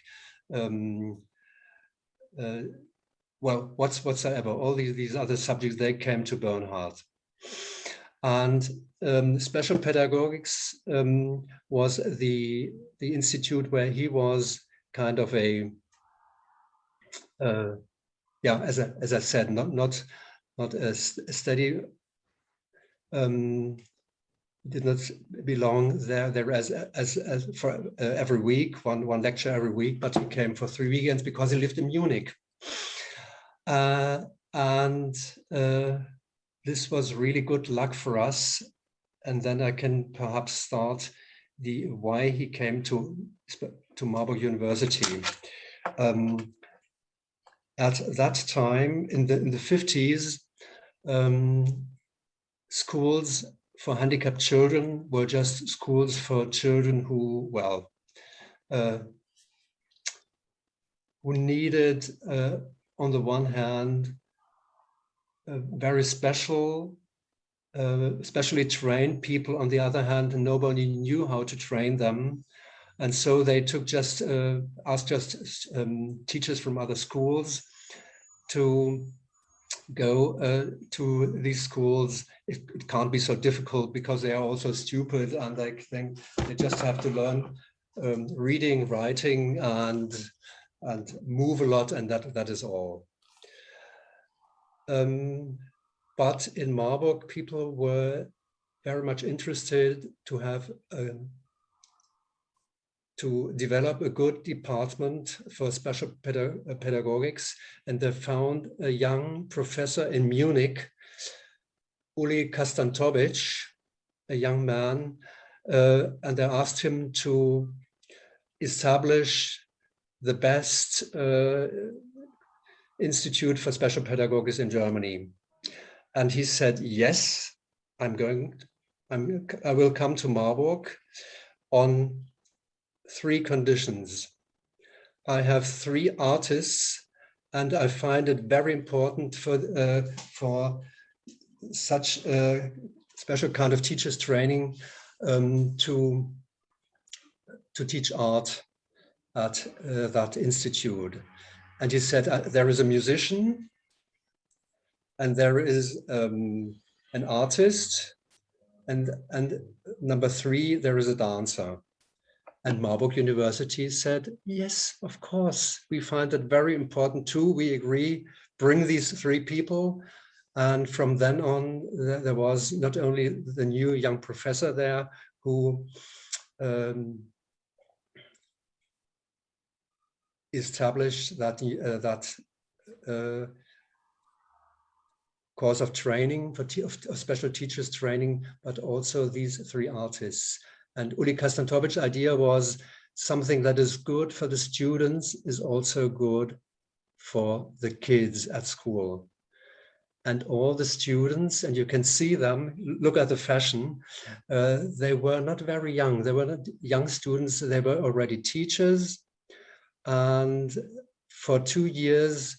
Speaker 4: well, whatsoever, all these other subjects, they came to Bernhard. And special pedagogics was the institute where he was kind of a yeah, as I said, not a steady. Did not belong there as for every week, one lecture every week, but he came for 3 weekends because he lived in Munich. This was really good luck for us. And then I can perhaps start the why he came to Marburg University. At that time, in the 50s, schools for handicapped children were just schools for children who, well, who needed, on the one hand, very specially trained people. On the other hand, nobody knew how to train them. And so they took asked teachers from other schools to go to these schools. It can't be so difficult because they are also stupid and they think they just have to learn reading, writing, and move a lot, and that is all. But in Marburg, people were very much interested to have to develop a good department for special pedagogics, and they found a young professor in Munich, Uli Kastantovic, a young man, and they asked him to establish the best institute for special pedagogics in Germany. And he said, yes, I will come to Marburg on 3 conditions. I have 3 artists, and I find it very important for such a special kind of teachers training to teach art at that institute. And he said, there is a musician, and there is an artist, and number 3, there is a dancer. And Marburg University said, yes, of course, we find it very important too. We agree, bring these 3 people. And from then on, there was not only the new young professor there who established that course of training of special teachers training, but also these 3 artists. And Uli Kastantovic's idea was something that is good for the students is also good for the kids at school. And all the students, and you can see them, look at the fashion, they were not very young. They were not young students, they were already teachers. And for 2 years,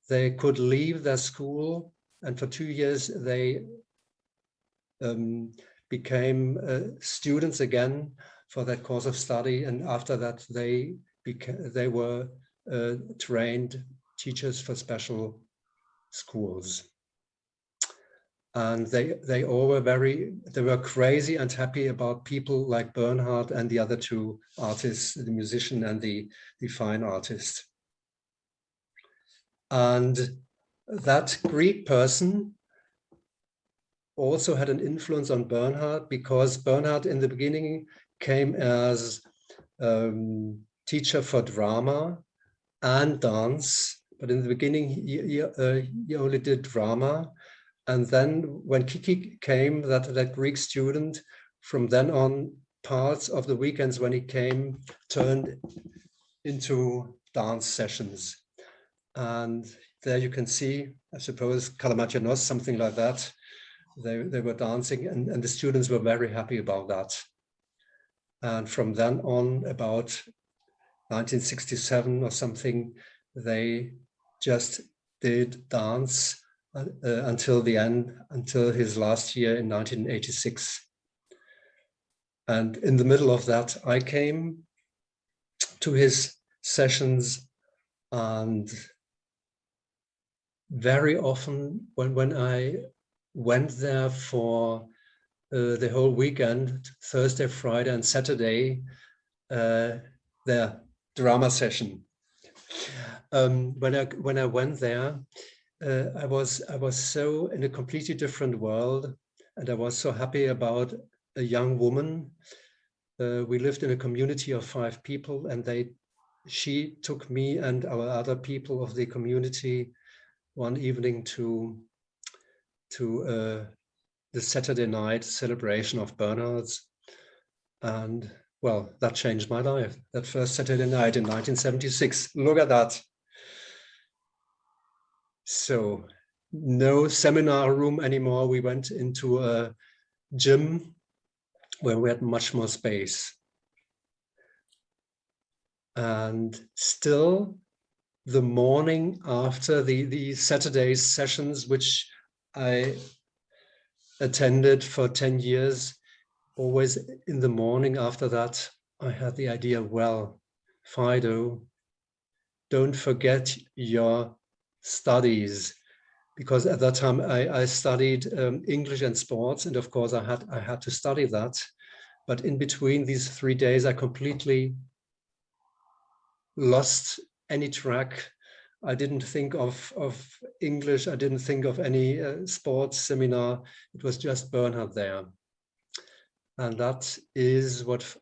Speaker 4: they could leave their school. And for 2 years, they became students again for that course of study. And after that, they were trained teachers for special schools. And they all were they were crazy and happy about people like Bernhard and the other 2 artists, the musician and the fine artist. And that Greek person also had an influence on Bernhard, because Bernhard in the beginning came as teacher for drama and dance, but in the beginning he only did drama. And then when Kiki came, that Greek student, from then on, parts of the weekends when he came turned into dance sessions. And there you can see, I suppose, Kalamachanos, something like that. They were dancing, and the students were very happy about that. And from then on, about 1967 or something, they just did dance until the end, until his last year in 1986. And in the middle of that, I came to his sessions, and very often when I went there for the whole weekend, Thursday, Friday, and Saturday, their drama session. When I went there, I was so in a completely different world, and I was so happy about a young woman. We lived in a community of 5 people, and she took me and our other people of the community one evening to the Saturday night celebration of Bernhard's. And well, that changed my life. That first Saturday night in 1976. Look at that. So no seminar room anymore. We went into a gym where we had much more space. And still, the morning after the Saturday sessions, which I attended for 10 years, always in the morning after that, I had the idea, well, Fido, don't forget your studies, because at that time I studied English and sports, and of course I had to study that. But in between these 3 days, I completely lost any track. I didn't think of English. I didn't think of any sports seminar. It was just Bernhard there. And that is what,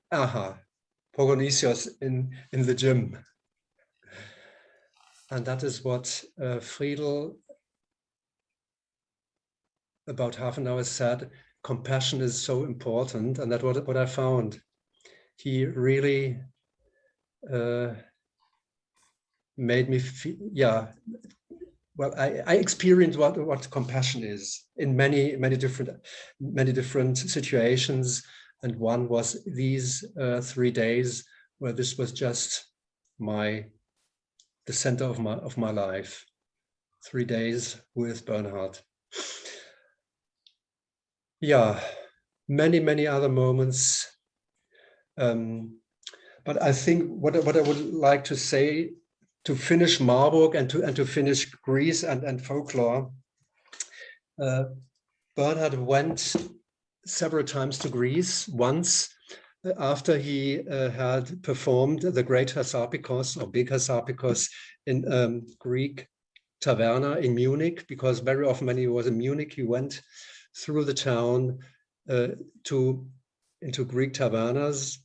Speaker 4: Pogonisios in the gym. And that is what Friedel, about half an hour, said, compassion is so important. And that's what I found. He really made me feel, well, I experienced what compassion is in many different situations. And one was these 3 days where this was just the center of my life. 3 days with Bernhard. Yeah, many other moments. But I think what I would like to say, to finish Marburg and to finish Greece and folklore, Bernhard went several times to Greece. Once after he had performed the Great Hassapikos or Big Hassapikos in Greek taverna in Munich, because very often when he was in Munich, he went through the town into Greek tavernas.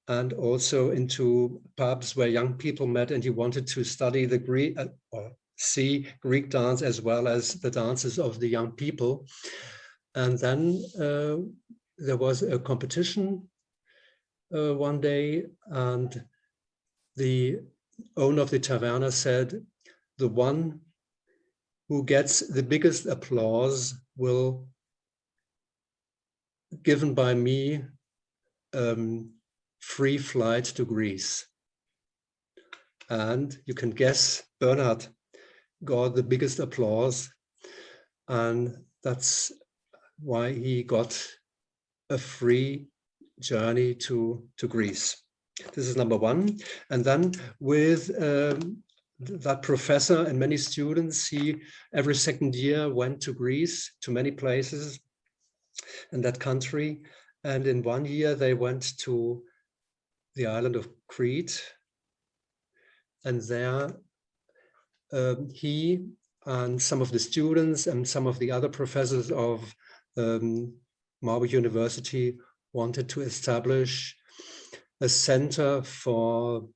Speaker 4: and also into pubs where young people met, and he wanted to study the Greek or see Greek dance as well as the dances of the young people. And then there was a competition one day, and the owner of the taverna said, the one who gets the biggest applause will given by me free flight to Greece. And you can guess Bernhard got the biggest applause, and that's why he got a free journey to Greece. This is number one. And then with that professor and many students, he every second year went to Greece, to many places in that country. And in one year they went to the island of Crete, and there he and some of the students and some of the other professors of Marburg University wanted to establish a center for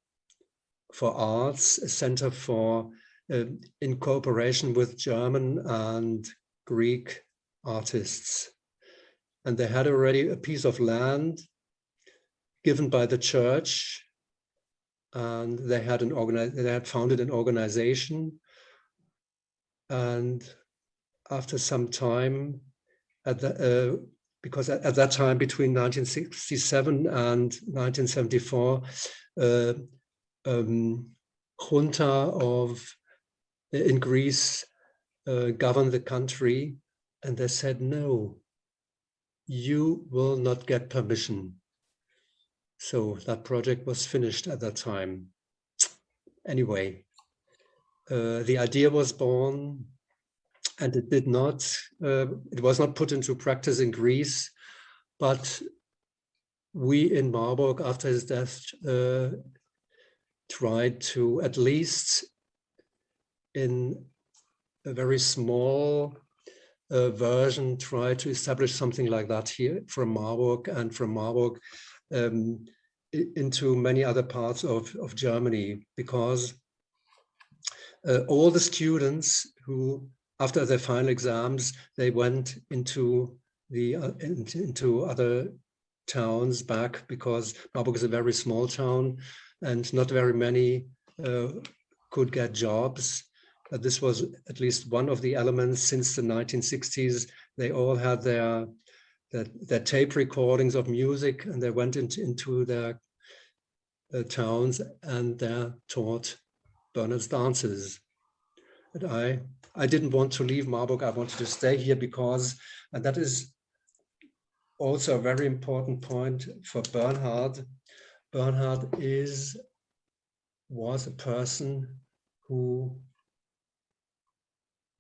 Speaker 4: arts, a center for in cooperation with German and Greek artists. And they had already a piece of land given by the church, and they had founded an organization. And after some time, because at that time, between 1967 and 1974, junta in Greece governed the country, and they said, no, you will not get permission. So that project was finished at that time. Anyway, the idea was born, and it was not put into practice in Greece, but we in Marburg, after his death, tried to, at least in a very small version, try to establish something like that here from Marburg, and from Marburg into many other parts of Germany, because all the students who, after their final exams, they went into other towns back, because Marburg is a very small town and not very many could get jobs. This was at least one of the elements. Since the 1960s. They all had their tape recordings of music, and they went into their towns, and they taught Bernhard's dances. And I didn't want to leave Marburg. I wanted to stay here because, and that is also a very important point for Bernhard. Bernhard was a person who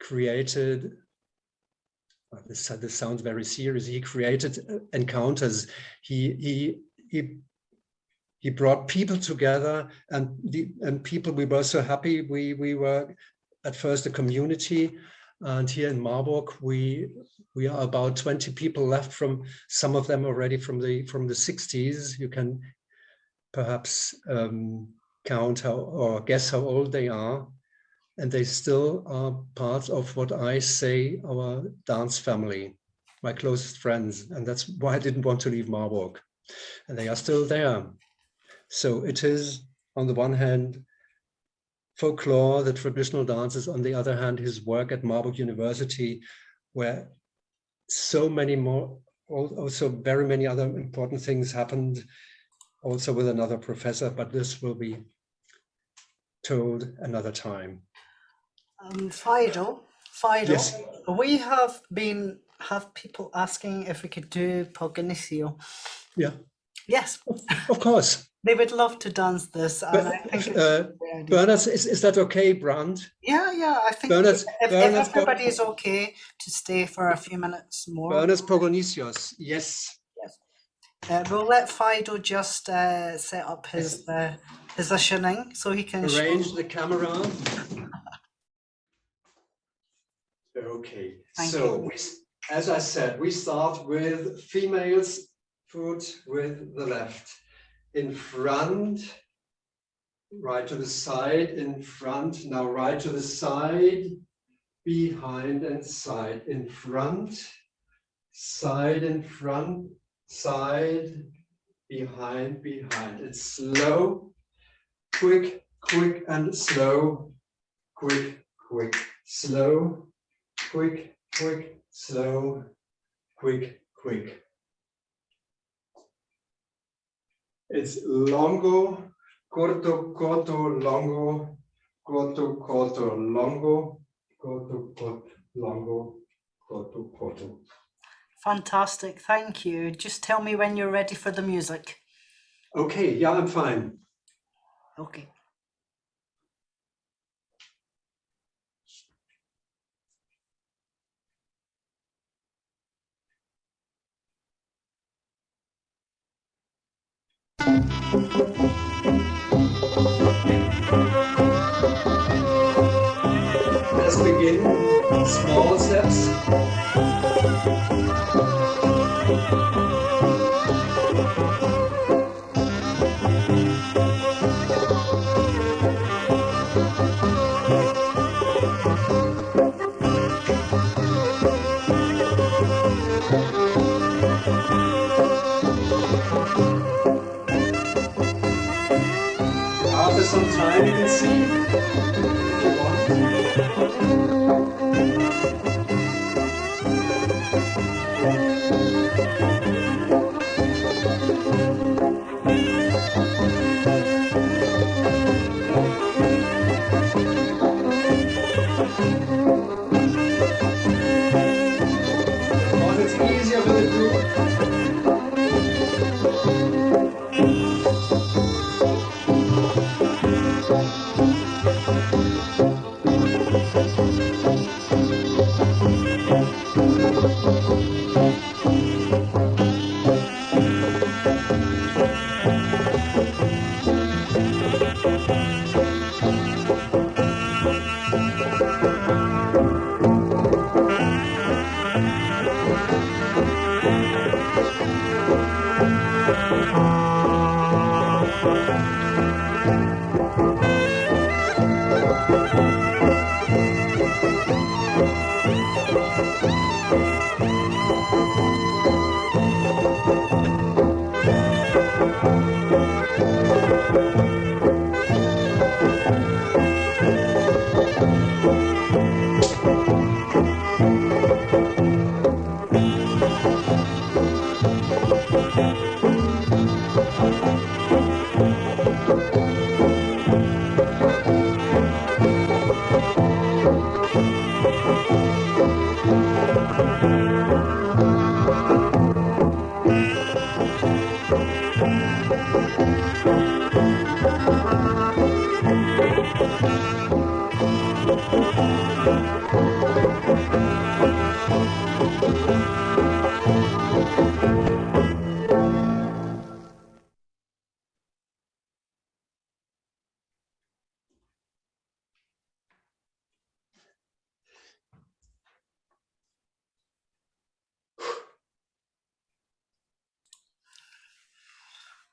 Speaker 4: created, this sounds very serious, he created encounters. He brought people together, and people, we were so happy. We were at first a community, and here in Marburg we are about 20 people left, from some of them already from the 60s. You can perhaps count or guess how old they are, and they still are part of what I say, our dance family, my closest friends, and that's why I didn't want to leave Marburg, and they are still there. So it is, on the one hand, folklore, the traditional dances, on the other hand, his work at Marburg University, where so many more, also very many other important things happened, also with another professor, but this will be told another time.
Speaker 1: Fido,
Speaker 4: Yes.
Speaker 1: we have people asking if we could do Pogonissio.
Speaker 4: Yeah.
Speaker 1: Yes.
Speaker 4: Of course.
Speaker 1: They would love to dance this, and I think it's
Speaker 4: Bernhard, is that okay, Brant?
Speaker 1: Yeah, I think
Speaker 4: Bernhard's,
Speaker 1: if everybody is okay to stay for a few minutes more.
Speaker 4: Bernhard's Pogonisios, yes.
Speaker 1: We'll let Fido just set up his positioning so he can
Speaker 4: arrange the camera. Okay, so as I said, we start with females' foot with the left. in front, right to the side, in front, now right to the side, behind and side, in front, side in front, side, behind, behind. It's slow, quick, quick and slow, quick, quick, slow, quick, quick, slow, quick, quick. It's longo, corto, corto, longo, corto, corto, longo, corto, corto, longo, corto, corto.
Speaker 1: Fantastic, thank you. Just tell me when you're ready for the music.
Speaker 4: Okay, yeah, I'm fine.
Speaker 1: Okay.
Speaker 4: Let's begin small steps. After some time, you can see if you want. But it's easier with a group.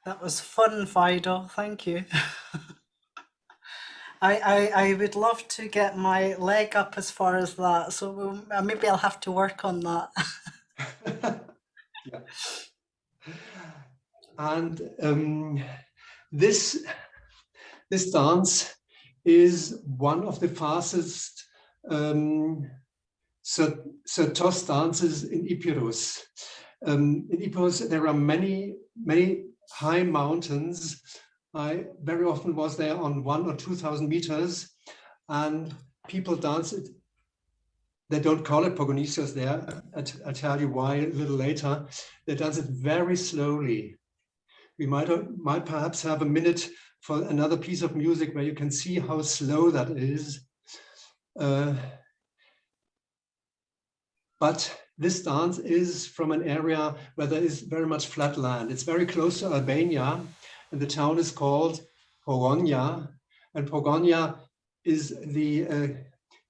Speaker 1: That was fun, Fido. Thank you. I would love to get my leg up as far as that, so maybe I'll have to work on that.
Speaker 4: Yeah. And this dance is one of the fastest toss dances in Epirus. In Epirus, there are many high mountains. I very often was there on 1,000 or 2,000 meters, and people dance it. They don't call it Pogonicios there. I'll tell you why a little later. They dance it very slowly. We might perhaps have a minute for another piece of music where you can see how slow that is. But this dance is from an area where there is very much flat land. It's very close to Albania, and the town is called Pogonia. And Pogonia is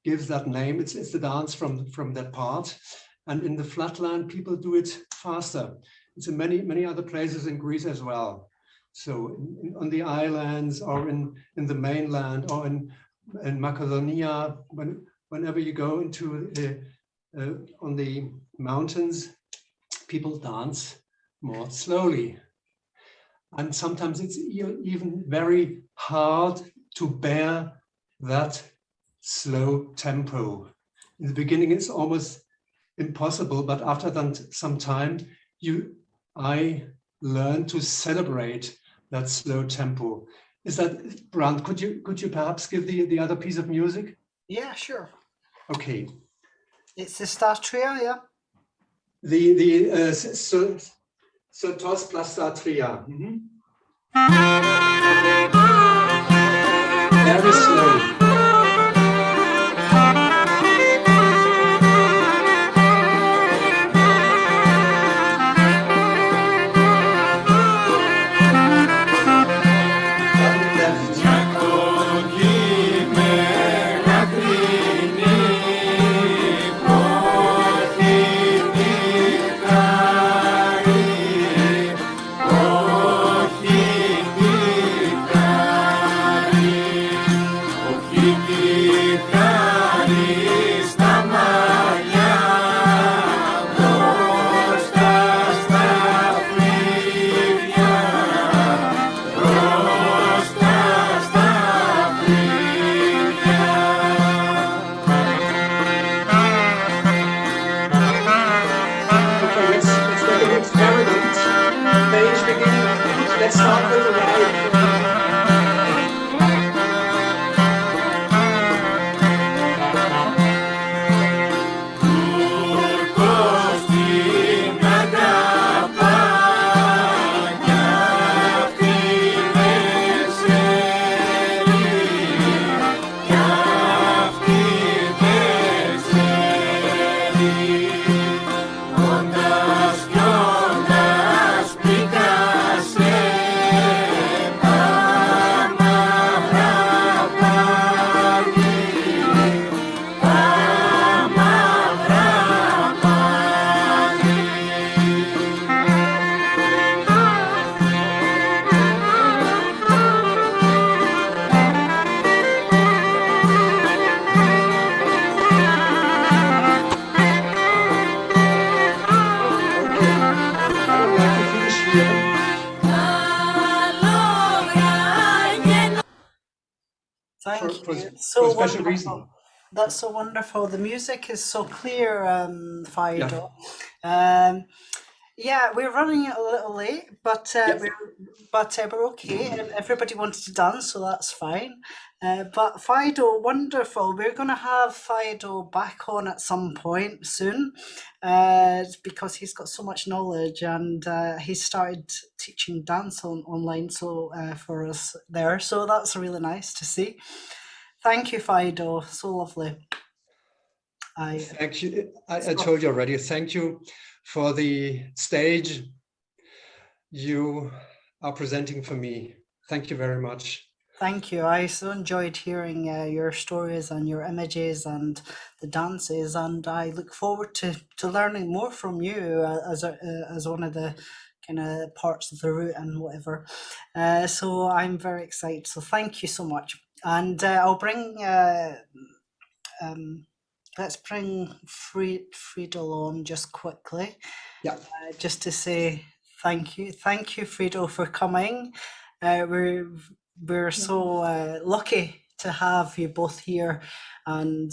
Speaker 4: gives that name. It's the dance from that part. And in the flatland, people do it faster. It's in many other places in Greece as well. So on the islands or in the mainland or in Macedonia, whenever you go into on the mountains, people dance more slowly. And sometimes it's even very hard to bear that slow tempo. In the beginning, it's almost impossible, but after some time, I learned to celebrate that slow tempo. Is that, Brant, could you perhaps give the other piece of music?
Speaker 1: Yeah, sure.
Speaker 4: Okay.
Speaker 1: It's the Statria, yeah.
Speaker 4: The Sotos plus Statria. Very slow. Let's start with the right.
Speaker 1: Thank
Speaker 4: For
Speaker 1: you.
Speaker 4: a
Speaker 1: So
Speaker 4: special
Speaker 1: wonderful.
Speaker 4: reason.
Speaker 1: That's so wonderful. The music is so clear, Fido. Yeah, we're running a little late, but we're okay, and everybody wanted to dance, so that's fine. But Fido, wonderful. We're going to have Fido back on at some point soon, because he's got so much knowledge, and he started teaching dance online, so for us there. So that's really nice to see. Thank you, Fido. So lovely.
Speaker 4: Thank you. I told you already. Thank you for the stage you are presenting for me. Thank you very much.
Speaker 1: Thank you. I so enjoyed hearing your stories and your images and the dances, and I look forward to learning more from you as one of the kind of parts of the route and whatever. So I'm very excited. So thank you so much. And I'll bring let's bring Friedel on just quickly.
Speaker 4: Yeah.
Speaker 1: Just to say thank you, Friedel, for coming. We're so lucky to have you both here and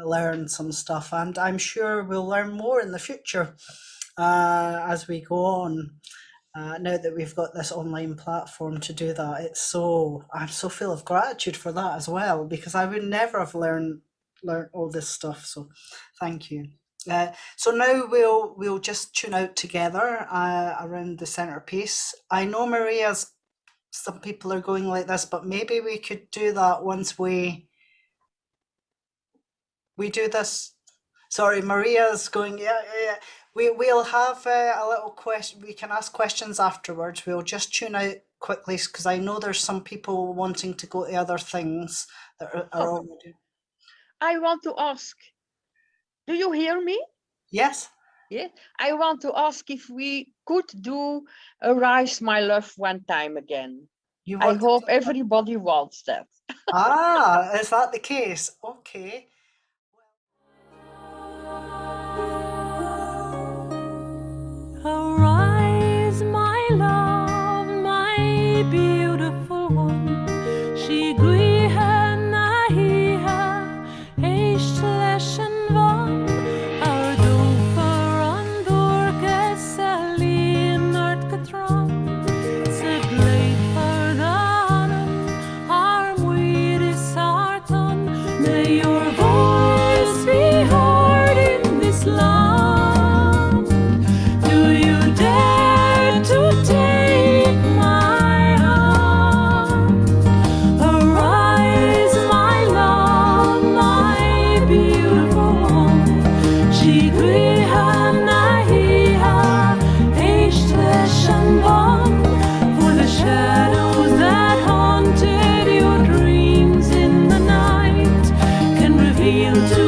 Speaker 1: learn some stuff, and I'm sure we'll learn more in the future as we go on. Now that we've got this online platform to do that, I'm so full of gratitude for that as well, because I would never have learned all this stuff. So thank you. So now we'll just tune out together around the centerpiece. I know some people are going like this, but maybe we could do that once we do this. Sorry, Maria's going. Yeah. We'll have a little question. We can ask questions afterwards. We'll just tune out quickly because I know there's some people wanting to go to other things that are already.
Speaker 6: I want to ask, do you hear me?
Speaker 1: Yes.
Speaker 6: Yeah, I want to ask if we could do a Rise My Love one time again.
Speaker 1: You
Speaker 6: I
Speaker 1: want to
Speaker 6: hope
Speaker 1: do that?
Speaker 6: everybody wants that.
Speaker 1: Ah, is that the case? Okay.
Speaker 7: Arise, my love, my beautiful one. She gryhöna hiha, eish läschen van. Our do for andor Kesselin art katron. Se glade for the hanum, arm with his heart on. May your voice be heard in this land. Do you dare to take my hand? Arise, my love, my beautiful one. She gryhöna hiha, eish läschen van. For the shadows that haunted your dreams in the night can reveal to